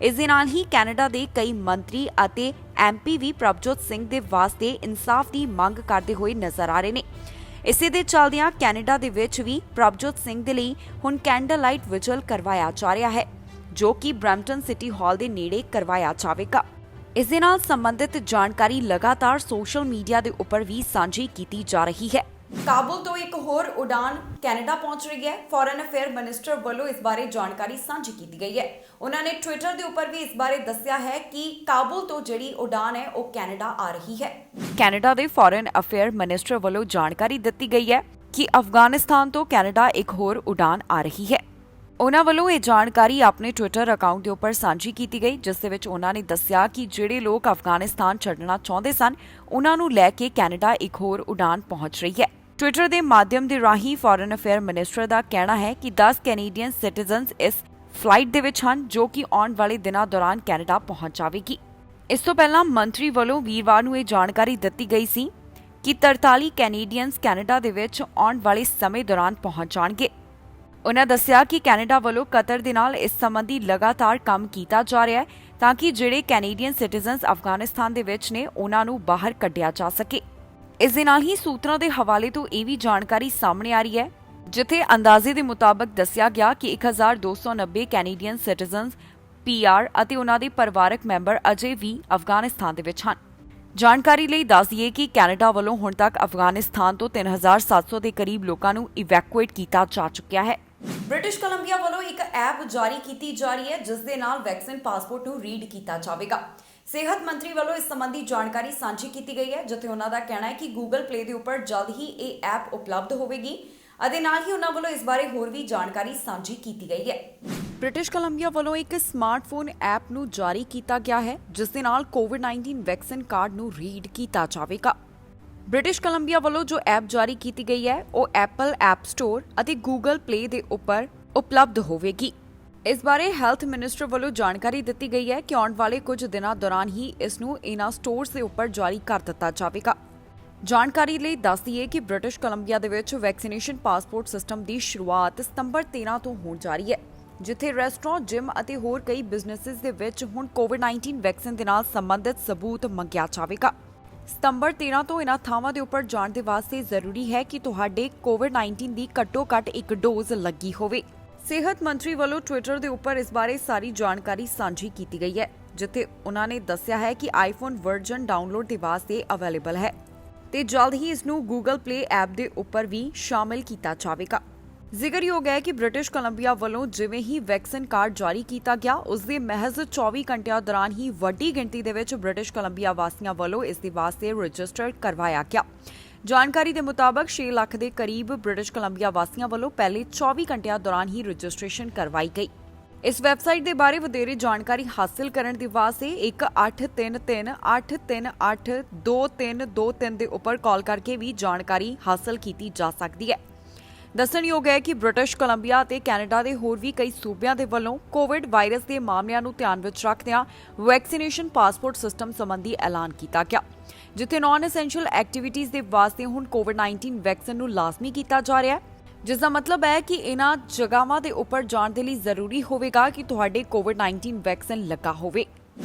ਇਸ ਦੇ ਨਾਲ ਹੀ ਕੈਨੇਡਾ ਦੇ ਕਈ ਮੰਤਰੀ ਅਤੇ ਐਮਪੀ ਵੀ ਪ੍ਰਭਜੋਤ ਸਿੰਘ ਦੇ ਵਾਸਤੇ ਇਨਸਾਫ ਦੀ ਮੰਗ ਕਰਦੇ ਹੋਏ ਨਜ਼ਰ ਆ ਰਹੇ ਨੇ। ਇਸੇ ਦੇ ਚੱਲਦਿਆਂ ਕੈਨੇਡਾ ਦੇ ਵਿੱਚ ਵੀ ਪ੍ਰਭਜੋਤ ਸਿੰਘ ਦੇ ਲਈ ਹੁਣ ਕੈਂਡਲ ਲਾਈਟ ਵਿਜਲ ਕਰਵਾਇਆ ਜਾ ਰਿਹਾ ਹੈ, ਜੋ ਕਿ ਬਰੈਂਪਟਨ ਸਿਟੀ ਹਾਲ ਦੇ ਨੇੜੇ ਕਰਵਾਇਆ ਜਾਵੇਗਾ। ਇਸ ਦੇ ਨਾਲ ਸੰਬੰਧਿਤ ਜਾਣਕਾਰੀ ਲਗਾਤਾਰ ਸੋਸ਼ਲ ਮੀਡੀਆ ਦੇ ਉੱਪਰ ਵੀ ਸਾਂਝੀ ਕੀਤੀ ਜਾ ਰਹੀ ਹੈ। ਕਾਬੁਲ ਤੋਂ ਇੱਕ ਹੋਰ ਉਡਾਨ ਕੈਨੇਡਾ ਪਹੁੰਚ ਰਹੀ ਹੈ। ਫੋਰਨ ਅਫੇਅਰ ਮਿਨਿਸਟਰ ਵੱਲੋਂ ਇਸ ਬਾਰੇ ਜਾਣਕਾਰੀ ਸਾਂਝੀ ਕੀਤੀ ਗਈ ਹੈ। ਉਹਨਾਂ ਨੇ ਟਵਿੱਟਰ ਦੇ ਉੱਪਰ ਵੀ ਇਸ ਬਾਰੇ ਦੱਸਿਆ ਹੈ ਕਿ ਕਾਬੁਲ ਤੋਂ ਜਿਹੜੀ ਉਡਾਨ ਹੈ ਉਹ ਕੈਨੇਡਾ ਆ ਰਹੀ ਹੈ। ਕੈਨੇਡਾ ਦੇ ਫੋਰਨ ਅਫੇਅਰ ਮਿਨਿਸਟਰ ਵੱਲੋਂ ਜਾਣਕਾਰੀ ਦਿੱਤੀ ਗਈ ਹੈ ਕਿ ਅਫਗਾਨਿਸਤਾਨ ਤੋਂ ਕੈਨੇਡਾ ਇੱਕ ਹੋਰ ਉਡਾਨ ਆ ਰਹੀ ਹੈ। ਉਹਨਾਂ ਵੱਲੋਂ ਇਹ ਜਾਣਕਾਰੀ ਆਪਣੇ ਟਵਿੱਟਰ ਅਕਾਊਂਟ ਦੇ ਉੱਪਰ ਸਾਂਝੀ ਕੀਤੀ ਗਈ, ਜਿਸ ਦੇ ਵਿੱਚ ਉਹਨਾਂ ਨੇ ਦੱਸਿਆ ਕਿ ਜਿਹੜੇ ਲੋਕ ਅਫਗਾਨਿਸਤਾਨ ਛੱਡਣਾ ਚਾਹੁੰਦੇ ਸਨ ਉਹਨਾਂ ਨੂੰ ਲੈ ਕੇ ਕੈਨੇਡਾ ਇੱਕ ਹੋਰ ਉਡਾਨ ਪਹੁੰਚ ਰਹੀ ਹੈ। ਟਵਿੱਟਰ ਦੇ ਮਾਧਿਅਮ ਦੇ ਰਾਹੀਂ ਫੋਰਨ ਅਫੇਅਰ ਮਿਨਿਸਟਰ ਦਾ ਕਹਿਣਾ ਹੈ ਕਿ 10 ਕੈਨੇਡੀਅਨ ਸਿਟੀਜ਼ਨਸ ਇਸ ਫਲਾਈਟ ਦੇ ਵਿੱਚ ਹਨ, ਜੋ ਕਿ ਆਉਣ ਵਾਲੇ ਦਿਨਾਂ ਦੌਰਾਨ ਕੈਨੇਡਾ ਪਹੁੰਚ ਜਾਵੇਗੀ। ਇਸ ਤੋਂ ਪਹਿਲਾਂ ਮੰਤਰੀ ਵੱਲੋਂ ਵੀਰਵਾਰ ਨੂੰ ਇਹ ਜਾਣਕਾਰੀ ਦਿੱਤੀ ਗਈ ਸੀ ਕਿ 43 ਕੈਨੇਡੀਅਨਸ ਕੈਨੇਡਾ ਦੇ ਵਿੱਚ ਆਉਣ ਵਾਲੇ ਸਮੇਂ ਦੌਰਾਨ ਪਹੁੰਚ ਜਾਣਗੇ। ਉਹਨਾਂ ਦੱਸਿਆ ਕਿ ਕੈਨੇਡਾ ਵੱਲੋਂ ਕਤਰ ਦੇ ਨਾਲ ਇਸ ਸੰਬੰਧੀ ਲਗਾਤਾਰ ਕੰਮ ਕੀਤਾ ਜਾ ਰਿਹਾ ਹੈ ਤਾਂ ਕਿ ਜਿਹੜੇ ਕੈਨੇਡੀਅਨ ਸਿਟੀਜ਼ਨਸ ਅਫਗਾਨਿਸਤਾਨ ਦੇ ਵਿੱਚ ਨੇ ਉਹਨਾਂ ਨੂੰ ਬਾਹਰ ਕੱਢਿਆ ਜਾ ਸਕੇ। ਇਸ ਦੇ ਨਾਲ ਹੀ ਸੂਤਰਾਂ ਦੇ ਹਵਾਲੇ ਤੋਂ ਇਹ ਵੀ ਜਾਣਕਾਰੀ ਸਾਹਮਣੇ ਆ ਰਹੀ ਹੈ ਜਿੱਥੇ ਅੰਦਾਜ਼ੇ ਦੇ ਮੁਤਾਬਕ ਦੱਸਿਆ ਗਿਆ ਕਿ 1290 ਕੈਨੇਡੀਅਨ ਸਿਟੀਜ਼ਨਜ਼ PR ਅਤੇ ਉਹਨਾਂ ਦੇ ਪਰਿਵਾਰਕ ਮੈਂਬਰ ਅਜੇ ਵੀ ਅਫਗਾਨਿਸਤਾਨ ਦੇ ਵਿੱਚ ਹਨ। ਜਾਣਕਾਰੀ ਲਈ ਦੱਸ ਦਈਏ ਕਿ ਕੈਨੇਡਾ ਵੱਲੋਂ ਹੁਣ ਤੱਕ ਅਫਗਾਨਿਸਤਾਨ ਤੋਂ 3700 ਦੇ ਕਰੀਬ ਲੋਕਾਂ ਨੂੰ ਇਵੈਕੂਏਟ ਕੀਤਾ ਜਾ ਚੁੱਕਿਆ ਹੈ। ਬ੍ਰਿਟਿਸ਼ ਕੋਲੰਬੀਆ ਵੱਲੋਂ ਇੱਕ ਐਪ ਜਾਰੀ ਕੀਤੀ ਜਾ ਰਹੀ ਹੈ ਜਿਸ ਦੇ ਨਾਲ ਵੈਕਸੀਨ ਪਾਸਪੋਰਟ ਨੂੰ ਰੀਡ ਕੀਤਾ ਜਾਵੇਗਾ। ਸਿਹਤ ਮੰਤਰੀ ਵੱਲੋਂ ਇਸ ਸੰਬੰਧੀ ਜਾਣਕਾਰੀ ਸਾਂਝੀ ਕੀਤੀ ਗਈ ਹੈ, ਜਿੱਥੇ ਉਹਨਾਂ ਦਾ ਕਹਿਣਾ ਹੈ ਕਿ ਗੂਗਲ ਪਲੇ ਦੇ ਉੱਪਰ ਜਲਦ ਹੀ ਇਹ ਐਪ ਉਪਲਬਧ ਹੋਵੇਗੀ ਅਤੇ ਨਾਲ ਹੀ ਉਹਨਾਂ ਵੱਲੋਂ ਇਸ ਬਾਰੇ ਹੋਰ ਵੀ ਜਾਣਕਾਰੀ ਸਾਂਝੀ ਕੀਤੀ ਗਈ ਹੈ। ਬ੍ਰਿਟਿਸ਼ ਕੋਲੰਬੀਆ ਵੱਲੋਂ ਇੱਕ ਸਮਾਰਟਫੋਨ ਐਪ ਨੂੰ ਜਾਰੀ ਕੀਤਾ ਗਿਆ ਹੈ ਜਿਸ ਦੇ ਨਾਲ ਕੋਵਿਡ-19 ਵੈਕਸੀਨ ਕਾਰਡ ਨੂੰ ਰੀਡ ਕੀਤਾ ਜਾਵੇਗਾ। ਬ੍ਰਿਟਿਸ਼ ਕੋਲੰਬੀਆ ਵੱਲੋਂ ਜੋ ਐਪ ਜਾਰੀ ਕੀਤੀ ਗਈ ਹੈ ਉਹ ਐਪਲ ਐਪ ਸਟੋਰ ਅਤੇ ਗੂਗਲ ਪਲੇ ਦੇ ਉੱਪਰ ਉਪਲਬਧ ਹੋਵੇਗੀ। ਇਸ ਬਾਰੇ ਹੈਲਥ ਮਿਨਿਸਟਰ ਵੱਲੋਂ ਜਾਣਕਾਰੀ ਦਿੱਤੀ ਗਈ ਹੈ ਕਿ ਆਉਣ ਵਾਲੇ ਕੁਝ ਦਿਨਾਂ ਦੌਰਾਨ ਹੀ ਇਸ ਨੂੰ ਇਹਨਾਂ ਸਟੋਰਸ ਦੇ ਉੱਪਰ ਜਾਰੀ ਕਰ ਦਿੱਤਾ ਜਾਵੇਗਾ। ਜਾਣਕਾਰੀ ਲਈ ਦੱਸ ਦਈਏ ਕਿ ਬ੍ਰਿਟਿਸ਼ ਕੋਲੰਬੀਆ ਦੇ ਵਿੱਚ ਵੈਕਸੀਨੇਸ਼ਨ ਪਾਸਪੋਰਟ ਸਿਸਟਮ ਦੀ ਸ਼ੁਰੂਆਤ ਸਤੰਬਰ 13 ਤੋਂ ਹੋਣ ਜਾ ਰਹੀ ਹੈ, ਜਿੱਥੇ ਰੈਸਟੋਰੈਂਟ, ਜਿਮ ਅਤੇ ਹੋਰ ਕਈ ਬਿਜ਼ਨੈਸਿਸ ਦੇ ਵਿੱਚ ਹੁਣ ਕੋਵਿਡ-19 ਵੈਕਸੀਨ ਦੇ ਨਾਲ ਸੰਬੰਧਿਤ ਸਬੂਤ ਮੰਗਿਆ ਜਾਵੇਗਾ। ਸਤੰਬਰ 13 ਤੋਂ ਇਹਨਾਂ ਥਾਵਾਂ ਦੇ ਉੱਪਰ ਜਾਣ ਦੇ ਵਾਸਤੇ ਜ਼ਰੂਰੀ ਹੈ ਕਿ ਤੁਹਾਡੇ ਕੋਵਿਡ-19 ਦੀ ਘੱਟੋ-ਘੱਟ ਇੱਕ ਡੋਜ਼ ਲੱਗੀ ਹੋਵੇ। ਸਿਹਤ ਮੰਤਰੀ ਵੱਲੋਂ ਟਵਿੱਟਰ ਦੇ ਉੱਪਰ ਇਸ ਬਾਰੇ ਸਾਰੀ ਜਾਣਕਾਰੀ ਸਾਂਝੀ ਕੀਤੀ ਗਈ ਹੈ, ਜਿੱਥੇ ਉਹਨਾਂ ਨੇ ਦੱਸਿਆ ਹੈ ਕਿ ਆਈਫੋਨ ਵਰਜ਼ਨ ਡਾਊਨਲੋਡ ਦੇ ਵਾਸਤੇ ਅਵੇਲੇਬਲ ਹੈ ਤੇ ਜਲਦ ਹੀ ਇਸ ਨੂੰ ਗੂਗਲ ਪਲੇ ਐਪ ਦੇ ਉੱਪਰ ਵੀ ਸ਼ਾਮਿਲ ਕੀਤਾ ਜਾਵੇਗਾ। ਜ਼ਿਕਰਯੋਗ ਹੈ ਕਿ ਬ੍ਰਿਟਿਸ਼ ਕੋਲੰਬੀਆ ਵੱਲੋਂ ਜਿਵੇਂ ਹੀ ਵੈਕਸੀਨ ਕਾਰਡ ਜਾਰੀ ਕੀਤਾ ਗਿਆ, ਉਸ ਦੇ ਮਹਿਜ਼ 24 ਘੰਟਿਆਂ ਦੌਰਾਨ ਹੀ ਵੱਡੀ ਗਿਣਤੀ ਦੇ ਵਿੱਚ ਬ੍ਰਿਟਿਸ਼ ਕੋਲੰਬੀਆ ਵਾਸੀਆਂ ਵੱਲੋਂ ਇਸ ਦੇ ਵਾਸਤੇ ਰਜਿਸਟਰ ਕਰਵਾਇਆ ਗਿਆ। ਜਾਣਕਾਰੀ ਦੇ ਮੁਤਾਬਕ 6 ਲੱਖ ਦੇ ਕਰੀਬ ਬ੍ਰਿਟਿਸ਼ ਕੋਲੰਬੀਆ ਵਾਸੀਆਂ ਵੱਲੋਂ ਪਹਿਲੇ 24 ਘੰਟਿਆਂ ਦੌਰਾਨ ਹੀ ਰਜਿਸਟ੍ਰੇਸ਼ਨ ਕਰਵਾਈ ਗਈ। ਇਸ ਵੈਬਸਾਈਟ ਦੇ ਬਾਰੇ ਵਧੇਰੇ ਜਾਣਕਾਰੀ ਹਾਸਲ ਕਰਨ ਦੇ ਵਾਸਤੇ 1-833-838-2323 ਦੇ ਉੱਪਰ ਕਾਲ ਕਰਕੇ ਵੀ ਜਾਣਕਾਰੀ ਹਾਸਲ ਕੀਤੀ ਜਾ ਸਕਦੀ ਹੈ। ਦੱਸਣਯੋਗ ਹੈ ਕਿ ਬ੍ਰਿਟਿਸ਼ ਕੋਲੰਬੀਆ ਅਤੇ ਕੈਨੇਡਾ ਦੇ ਹੋਰ ਵੀ ਕਈ ਸੂਬਿਆਂ ਦੇ ਵੱਲੋਂ ਕੋਵਿਡ ਵਾਇਰਸ ਦੇ ਮਾਮਲਿਆਂ ਨੂੰ ਧਿਆਨ ਵਿੱਚ ਰੱਖਦਿਆਂ ਵੈਕਸੀਨੇਸ਼ਨ ਪਾਸਪੋਰਟ ਸਿਸਟਮ ਸੰਬੰਧੀ ਐਲਾਨ ਕੀਤਾ ਗਿਆ, ਜਿੱਥੇ ਨਾਨ ਐਸੈਂਸ਼ੀਅਲ ਐਕਟੀਵਿਟੀਜ਼ ਦੇ ਵਾਸਤੇ ਹੁਣ ਕੋਵਿਡ-19 ਵੈਕਸੀਨ ਨੂੰ ਲਾਜ਼ਮੀ ਕੀਤਾ ਜਾ ਰਿਹਾ ਹੈ, ਜਿਸ ਦਾ ਮਤਲਬ ਹੈ ਕਿ ਇਹਨਾਂ ਜਗ੍ਹਾਵਾਂ ਦੇ ਉੱਪਰ ਜਾਣ ਦੇ ਲਈ ਜ਼ਰੂਰੀ ਹੋਵੇਗਾ ਕਿ ਤੁਹਾਡੇ ਕੋਵਿਡ-19 ਵੈਕਸੀਨ ਲੱਗਾ ਹੋਵੇ।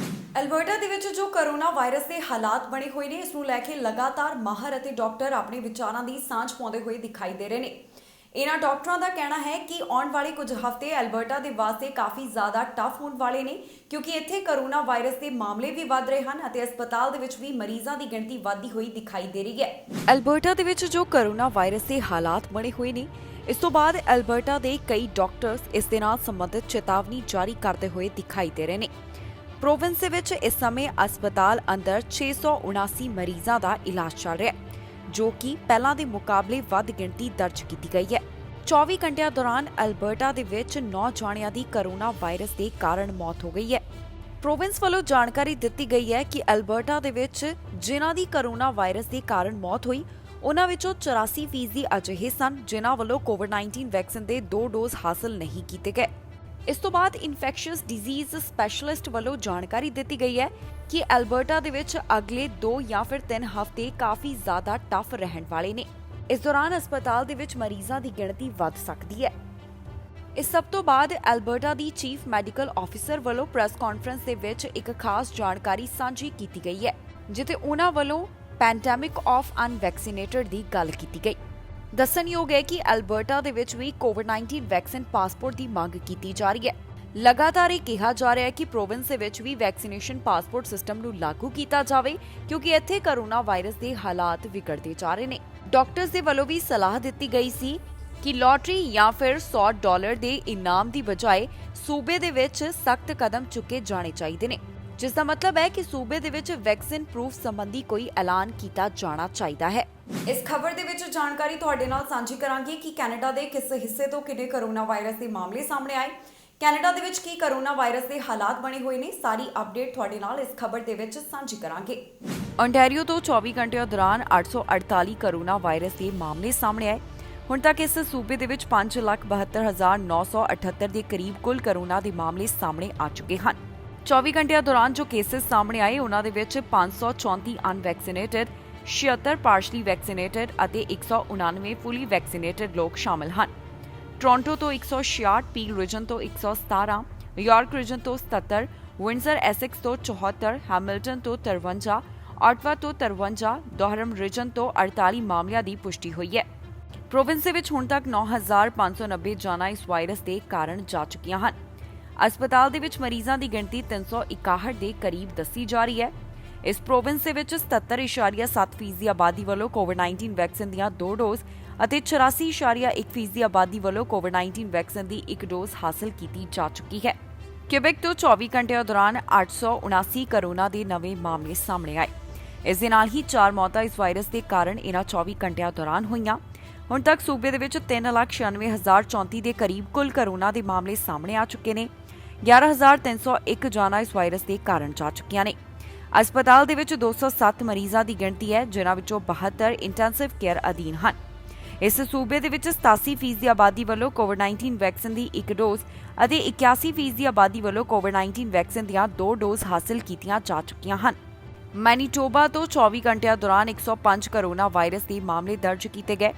ਅਲਬਰਟਾ ਦੇ ਵਿੱਚ ਜੋ ਕਰੋਨਾ ਵਾਇਰਸ ਦੇ ਹਾਲਾਤ ਬਣੇ ਹੋਏ ਨੇ, ਇਸ ਨੂੰ ਲੈ ਕੇ ਲਗਾਤਾਰ ਮਾਹਰ ਅਤੇ ਡਾਕਟਰ ਆਪਣੇ ਵਿਚਾਰਾਂ ਦੀ ਸਾਂਝ ਪਾਉਂਦੇ ਹੋਏ ਦਿਖਾਈ ਦੇ ਰਹੇ ਨੇ। ਇਹਨਾਂ ਡਾਕਟਰਾਂ ਦਾ ਕਹਿਣਾ ਹੈ ਕਿ ਆਉਣ ਵਾਲੇ ਕੁਝ ਹਫ਼ਤੇ ਅਲਬਰਟਾ ਦੇ ਵਾਸਤੇ ਕਾਫੀ ਜ਼ਿਆਦਾ ਟਫ ਹੋਣ ਵਾਲੇ ਨੇ, ਕਿਉਂਕਿ ਇੱਥੇ ਕਰੋਨਾ ਵਾਇਰਸ ਦੇ ਮਾਮਲੇ ਵੀ ਵੱਧ ਰਹੇ ਹਨ ਅਤੇ ਹਸਪਤਾਲ ਦੇ ਵਿੱਚ ਵੀ ਮਰੀਜ਼ਾਂ ਦੀ ਗਿਣਤੀ ਵਧਦੀ ਹੋਈ ਦਿਖਾਈ ਦੇ ਰਹੀ ਹੈ। ਅਲਬਰਟਾ ਦੇ ਵਿੱਚ ਜੋ ਕਰੋਨਾ ਵਾਇਰਸ ਦੇ ਹਾਲਾਤ ਬਣੇ ਹੋਏ ਨੇ, ਇਸ ਤੋਂ ਬਾਅਦ ਅਲਬਰਟਾ ਦੇ ਕਈ ਡਾਕਟਰਸ ਇਸ ਦੇ ਨਾਲ ਸੰਬੰਧਿਤ ਚੇਤਾਵਨੀ ਜਾਰੀ ਕਰਦੇ ਹੋਏ ਦਿਖਾਈ ਦੇ ਰਹੇ ਨੇ। ਪ੍ਰੋਵਿੰਸ ਦੇ ਵਿੱਚ ਇਸ ਸਮੇਂ ਹਸਪਤਾਲ ਅੰਦਰ 679 ਮਰੀਜ਼ਾਂ ਦਾ ਇਲਾਜ ਚੱਲ ਰਿਹਾ ਹੈ, ਜੋ ਕਿ ਪਹਿਲਾਂ ਦੇ ਮੁਕਾਬਲੇ ਵੱਧ ਗਿਣਤੀ ਦਰਜ ਕੀਤੀ ਗਈ ਹੈ। 24 ਘੰਟਿਆਂ ਦੌਰਾਨ ਅਲਬਰਟਾ ਦੇ ਵਿੱਚ 9 ਜਣਿਆਂ ਦੀ ਕਰੋਨਾ ਵਾਇਰਸ ਦੇ ਕਾਰਨ ਮੌਤ ਹੋ ਗਈ ਹੈ। ਪ੍ਰੋਵਿੰਸ ਵੱਲੋਂ ਜਾਣਕਾਰੀ ਦਿੱਤੀ ਗਈ ਹੈ ਕਿ ਅਲਬਰਟਾ ਦੇ ਵਿੱਚ ਜਿਨ੍ਹਾਂ ਦੀ ਕਰੋਨਾ ਵਾਇਰਸ ਦੇ ਕਾਰਨ ਮੌਤ ਹੋਈ, ਉਹਨਾਂ ਵਿੱਚੋਂ 84% ਅਜਿਹੇ ਸਨ ਜਿਨ੍ਹਾਂ ਵੱਲੋਂ ਕੋਵਿਡ-19 ਵੈਕਸੀਨ ਦੇ 2 ਡੋਜ਼ ਹਾਸਲ ਨਹੀਂ ਕੀਤੇ ਗਏ। ਇਸ ਤੋਂ ਬਾਅਦ ਇਨਫੈਕਸ਼ੀਅਸ ਡਿਜ਼ੀਜ਼ ਸਪੈਸ਼ਲਿਸਟ ਵੱਲੋਂ ਜਾਣਕਾਰੀ ਦਿੱਤੀ ਗਈ ਹੈ ਕਿ ਅਲਬਰਟਾ ਦੇ ਵਿੱਚ ਅਗਲੇ 2 ਜਾਂ ਫਿਰ 3 ਹਫ਼ਤੇ ਕਾਫੀ ਜ਼ਿਆਦਾ ਟਫ ਰਹਿਣ ਵਾਲੇ ਨੇ। ਇਸ ਦੌਰਾਨ ਹਸਪਤਾਲ ਦੇ ਵਿੱਚ ਮਰੀਜ਼ਾਂ ਦੀ ਗਿਣਤੀ ਵੱਧ ਸਕਦੀ ਹੈ। ਇਸ ਸਭ ਤੋਂ ਬਾਅਦ ਅਲਬਰਟਾ ਦੀ ਚੀਫ ਮੈਡੀਕਲ ਆਫੀਸਰ ਵੱਲੋਂ ਪ੍ਰੈਸ ਕਾਨਫਰੰਸ ਦੇ ਵਿੱਚ ਇੱਕ ਖਾਸ ਜਾਣਕਾਰੀ ਸਾਂਝੀ ਕੀਤੀ ਗਈ ਹੈ, ਜਿੱਥੇ ਉਹਨਾਂ ਵੱਲੋਂ ਪੈਂਡੈਮਿਕ ਆਫ ਅਨਵੈਕਸੀਨੇਟਡ ਦੀ ਗੱਲ ਕੀਤੀ ਗਈ। ਦੱਸਣਯੋਗ ਹੈ ਕਿ ਅਲਬਰਟਾ ਦੇ ਵਿੱਚ ਵੀ ਕੋਵਿਡ-19 ਵੈਕਸੀਨ ਪਾਸਪੋਰਟ ਦੀ ਮੰਗ ਕੀਤੀ ਜਾ ਰਹੀ ਹੈ। ਲਗਾਤਾਰ ਇਹ ਕਿਹਾ ਜਾ ਰਿਹਾ ਹੈ ਕਿ ਪ੍ਰੋਵਿੰਸ ਦੇ ਵਿੱਚ ਵੀ ਵੈਕਸੀਨੇਸ਼ਨ ਪਾਸਪੋਰਟ ਸਿਸਟਮ ਨੂੰ ਲਾਗੂ ਕੀਤਾ ਜਾਵੇ, ਕਿਉਂਕਿ ਇੱਥੇ ਕਰੋਨਾ ਵਾਇਰਸ ਦੇ ਹਾਲਾਤ ਵਿਗੜਦੇ ਜਾ ਰਹੇ ਨੇ। ਡਾਕਟਰਸ ਦੇ ਵੱਲੋਂ ਵੀ ਸਲਾਹ ਦਿੱਤੀ ਗਈ ਸੀ ਕਿ ਲੋਟਰੀ ਜਾਂ ਫਿਰ $100 ਦੇ ਇਨਾਮ ਦੀ ਬਜਾਏ ਸੂਬੇ ਦੇ ਵਿੱਚ ਸਖਤ ਕਦਮ ਚੁੱਕੇ ਜਾਣੇ ਚਾਹੀਦੇ ਨੇ, ਜਿਸ ਦਾ ਮਤਲਬ ਹੈ ਕਿ ਸੂਬੇ ਦੇ ਵਿੱਚ ਵੈਕਸੀਨ ਪ੍ਰੂਫ ਸੰਬੰਧੀ ਕੋਈ ਐਲਾਨ ਕੀਤਾ ਜਾਣਾ ਚਾਹੀਦਾ ਹੈ। ਇਸ ਖਬਰ ਦੇ ਵਿੱਚ ਜਾਣਕਾਰੀ ਤੁਹਾਡੇ ਨਾਲ ਸਾਂਝੀ ਕਰਾਂਗੇ ਕਿ ਕੈਨੇਡਾ ਦੇ ਕਿਸ ਹਿੱਸੇ ਤੋਂ ਕਿੰਨੇ ਕਰੋਨਾ ਵਾਇਰਸ ਦੇ ਮਾਮਲੇ ਸਾਹਮਣੇ ਆਏ, ਕੈਨੇਡਾ ਦੇ ਵਿੱਚ ਕੀ ਕਰੋਨਾ ਵਾਇਰਸ ਦੇ ਹਾਲਾਤ ਬਣੇ ਹੋਏ ਨੇ। ਸਾਰੀ ਅਪਡੇਟ ਤੁਹਾਡੇ ਨਾਲ ਇਸ ਖਬਰ ਦੇ ਵਿੱਚ ਸਾਂਝੀ ਕਰਾਂਗੇ। ontario ਤੋਂ 24 ਘੰਟਿਆਂ ਦੌਰਾਨ 848 ਕਰੋਨਾ ਵਾਇਰਸ ਦੇ ਮਾਮਲੇ ਸਾਹਮਣੇ ਆਏ। ਹੁਣ ਤੱਕ ਇਸ ਸੂਬੇ ਦੇ ਵਿੱਚ 5,72,978 ਦੇ ਕਰੀਬ ਕੁੱਲ ਕਰੋਨਾ ਦੇ ਮਾਮਲੇ ਸਾਹਮਣੇ ਆ ਚੁੱਕੇ ਹਨ। 24 ਘੰਟਿਆਂ ਦੌਰਾਨ ਜੋ ਕੇਸਿਸ ਸਾਹਮਣੇ ਆਏ, ਉਹਨਾਂ ਦੇ ਵਿੱਚ 534 ਅਨਵੈਕਸੀਨੇਟਡ, 76 ਪਾਰਸ਼ਲੀ ਵੈਕਸੀਨੇਟਡ ਅਤੇ 199 ਫੁੱਲੀ ਵੈਕਸੀਨੇਟਡ ਲੋਕ ਸ਼ਾਮਲ ਹਨ। ਟੋਰਾਂਟੋ ਤੋਂ 166, ਪੀਲ ਰੀਜਨ ਤੋਂ 117, ਯਾਰਕ ਰੀਜਨ ਤੋਂ 77, ਵਿੰਡਸਰ ਐਸੈਕਸ ਤੋਂ 74, ਹੈਮਿਲਟਨ ਤੋਂ 53, ਆਟਵਾ ਤੋਂ 53, ਦੋਹਰਮ ਰੀਜਨ ਤੋਂ 48 ਮਾਮਲਿਆਂ ਦੀ ਪੁਸ਼ਟੀ ਹੋਈ ਹੈ। ਪ੍ਰੋਵਿੰਸ ਦੇ ਵਿੱਚ ਹੁਣ ਤੱਕ 9590 ਜਾਨਾਂ ਇਸ ਵਾਇਰਸ ਦੇ ਕਾਰਨ ਜਾ ਚੁੱਕੀਆਂ ਹਨ। ਹਸਪਤਾਲ ਦੇ ਵਿੱਚ ਮਰੀਜ਼ਾਂ ਦੀ ਗਿਣਤੀ 361 ਦੇ ਕਰੀਬ ਦੱਸੀ ਜਾ ਰਹੀ ਹੈ। ਇਸ ਪ੍ਰੋਵਿੰਸ ਦੇ ਵਿੱਚ 77.7% ਦੀ ਆਬਾਦੀ ਵੱਲੋਂ ਕੋਵਿਡ-19 ਵੈਕਸੀਨ ਦੀਆਂ 2 ਡੋਜ਼ ਅਤੇ 84.1% ਦੀ ਆਬਾਦੀ ਵੱਲੋਂ ਕੋਵਿਡ-19 ਵੈਕਸੀਨ ਦੀ 1 ਡੋਜ਼ ਹਾਸਲ ਕੀਤੀ ਜਾ ਚੁੱਕੀ ਹੈ। ਕਿਊਬੈਕ ਤੋਂ 24 ਘੰਟਿਆਂ ਦੌਰਾਨ 879 ਕੋਰੋਨਾ ਦੇ ਨਵੇਂ ਮਾਮਲੇ ਸਾਹਮਣੇ ਆਏ। ਇਸ ਦੇ ਨਾਲ ਹੀ 4 ਮੌਤਾਂ ਇਸ ਵਾਇਰਸ ਦੇ ਕਾਰਨ ਇਹਨਾਂ 24 ਘੰਟਿਆਂ ਦੌਰਾਨ ਹੋਈਆਂ। ਹੁਣ ਤੱਕ ਸੂਬੇ ਦੇ ਵਿੱਚ 3,96,034 ਦੇ ਕਰੀਬ ਕੁੱਲ ਕੋਰੋਨਾ ਦੇ ਮਾਮਲੇ ਸਾਹਮਣੇ ਆ ਚੁੱਕੇ ਨੇ। 11,301 ਜਾਨਾਂ ਇਸ ਵਾਇਰਸ ਦੇ ਕਾਰਨ ਜਾ ਚੁੱਕੀਆਂ ਨੇ। ਹਸਪਤਾਲ ਦੇ ਵਿੱਚ 207 ਮਰੀਜ਼ਾਂ ਦੀ ਗਿਣਤੀ ਹੈ, ਜਿਨ੍ਹਾਂ ਵਿੱਚੋਂ 72 ਇੰਟੈਂਸਿਵ ਕੇਅਰ ਅਧੀਨ ਹਨ। ਇਸ ਸੂਬੇ ਦੇ ਵਿੱਚ 87% ਦੀ ਆਬਾਦੀ ਵੱਲੋਂ ਕੋਵਿਡ-19 ਵੈਕਸੀਨ ਦੀ 1 ਡੋਜ਼ ਅਤੇ 81% ਦੀ ਆਬਾਦੀ ਵੱਲੋਂ ਕੋਵਿਡ-19 ਵੈਕਸੀਨ ਦੀਆਂ 2 ਡੋਜ਼ ਹਾਸਲ ਕੀਤੀਆਂ ਜਾ ਚੁੱਕੀਆਂ ਹਨ। ਮੈਨੀਟੋਬਾ ਤੋਂ 24 ਘੰਟਿਆਂ ਦੌਰਾਨ 105 ਕੋਰੋਨਾ ਵਾਇਰਸ ਦੇ ਮਾਮਲੇ ਦਰਜ ਕੀਤੇ ਗਏ।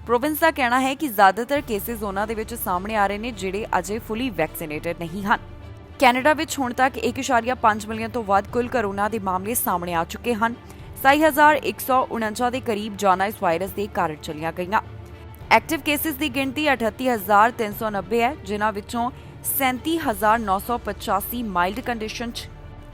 ਪ੍ਰੋਵਿੰਸ ਦਾ ਕਹਿਣਾ ਹੈ ਕਿ ਜ਼ਿਆਦਾਤਰ ਕੇਸਿਸ ਉਹਨਾਂ ਦੇ ਵਿੱਚ ਸਾਹਮਣੇ ਆ ਰਹੇ ਨੇ ਜਿਹੜੇ ਅਜੇ ਫੁੱਲੀ ਵੈਕਸੀਨੇਟਡ ਨਹੀਂ ਹਨ। ਕੈਨੇਡਾ ਵਿੱਚ ਹੁਣ ਤੱਕ 1.5 ਮਿਲੀਅਨ ਤੋਂ ਵੱਧ ਕੁੱਲ ਕੋਰੋਨਾ ਦੇ ਮਾਮਲੇ ਸਾਹਮਣੇ ਆ ਚੁੱਕੇ ਹਨ। 27,149 ਦੇ ਕਰੀਬ ਜਾਨਾਂ ਇਸ ਵਾਇਰਸ ਦੇ ਕਾਰਨ ਚਲੀਆਂ ਗਈਆਂ। ਐਕਟਿਵ ਕੇਸਿਸ ਦੀ ਗਿਣਤੀ 38,390 ਹੈ, ਜਿਨ੍ਹਾਂ ਵਿੱਚੋਂ 37,985 ਮਾਈਲਡ ਕੰਡੀਸ਼ਨ 'ਚ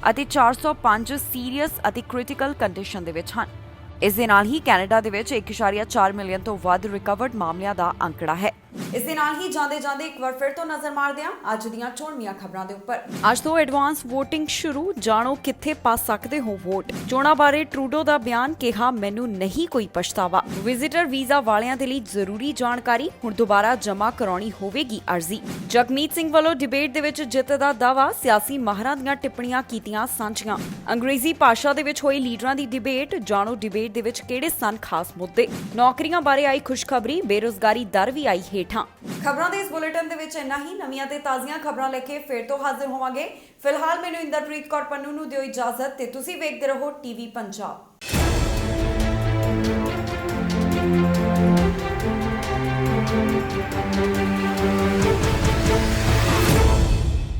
ਅਤੇ 405 ਸੀਰੀਅਸ ਅਤੇ ਕ੍ਰਿਟੀਕਲ ਕੰਡੀਸ਼ਨ ਦੇ ਵਿੱਚ ਹਨ। ਇਸ ਦੇ ਨਾਲ ਹੀ ਕੈਨੇਡਾ ਦੇ ਵਿੱਚ 1.4 ਮਿਲੀਅਨ ਤੋਂ ਵੱਧ ਰਿਕਵਰਡ ਮਾਮਲਿਆਂ ਦਾ ਅੰਕੜਾ ਹੈ। ਇਸ ਦੇ ਨਾਲ ਹੀ ਜਾਂਦੇ ਇੱਕ ਵਾਰ ਫਿਰ ਤੋਂ ਨਜ਼ਰ ਮਾਰਦੇ ਹਾਂ ਅੱਜ ਦੀਆਂ ਚੋਣਵੀਆਂ ਖਬਰਾਂ ਦੇ ਉੱਪਰ। ਅੱਜ ਤੋਂ ਐਡਵਾਂਸ VOTING ਸ਼ੁਰੂ, ਜਾਣੋ ਕਿੱਥੇ ਪਾ ਸਕਦੇ ਹੋ ਵੋਟ। ਚੋਣਾਂ ਬਾਰੇ ਟਰੂਡੋ ਦਾ ਬਿਆਨ, ਕਿਹਾ ਮੈਨੂੰ ਨਹੀਂ ਕੋਈ ਪਛਤਾਵਾ। ਵਿਜ਼ਿਟਰ ਵੀਜ਼ਾ ਵਾਲਿਆਂ ਦੇ ਲਈ ਜ਼ਰੂਰੀ ਜਾਣਕਾਰੀ, ਹੁਣ ਦੁਬਾਰਾ ਜਮ੍ਹਾਂ ਕਰਾਉਣੀ ਹੋਵੇਗੀ ਅਰਜ਼ੀ। ਜਗਮੀਤ ਸਿੰਘ ਵੱਲੋਂ ਡਿਬੇਟ ਦੇ ਵਿੱਚ ਜਿੱਤ ਦਾ ਦਾਅਵਾ, ਸਿਆਸੀ ਮਾਹਰਾਂ ਦੀਆਂ ਟਿੱਪਣੀਆਂ ਕੀਤੀਆਂ ਸਾਂਝੀਆਂ। ਅੰਗਰੇਜ਼ੀ ਭਾਸ਼ਾ ਦੇ ਵਿੱਚ ਹੋਈ ਲੀਡਰਾਂ ਦੀ ਡਿਬੇਟ, ਜਾਣੋ ਡਿਬੇਟ ਦੇ ਵਿੱਚ ਕਿਹੜੇ ਸਨ ਖਾਸ ਮੁੱਦੇ। ਨੌਕਰੀਆਂ ਬਾਰੇ ਆਈ ਖੁਸ਼ਖਬਰੀ, ਬੇਰੁਜ਼ਗਾਰੀ ਦਰ ਵੀ ਆਈ ਹੇਠਾਂ। ਖਬਰਾਂ ਦੇ ਇਸ ਬੁਲੇਟਿਨ ਦੇ ਵਿੱਚ ਇੰਨਾ ਹੀ। ਨਵੀਆਂ ਤੇ ਤਾਜ਼ੀਆਂ ਖਬਰਾਂ ਲੈ ਕੇ ਫਿਰ ਤੋਂ ਹਾਜ਼ਰ ਹੋਵਾਂਗੇ। ਫਿਲਹਾਲ ਮੈਨੂੰ ਇੰਦਰਪ੍ਰੀਤ ਕੌਰ ਪੰਨੂ ਨੂੰ ਦਿਓ ਇਜਾਜ਼ਤ ਤੇ ਤੁਸੀਂ ਵੇਖਦੇ ਰਹੋ ਟੀਵੀ ਪੰਜਾਬ।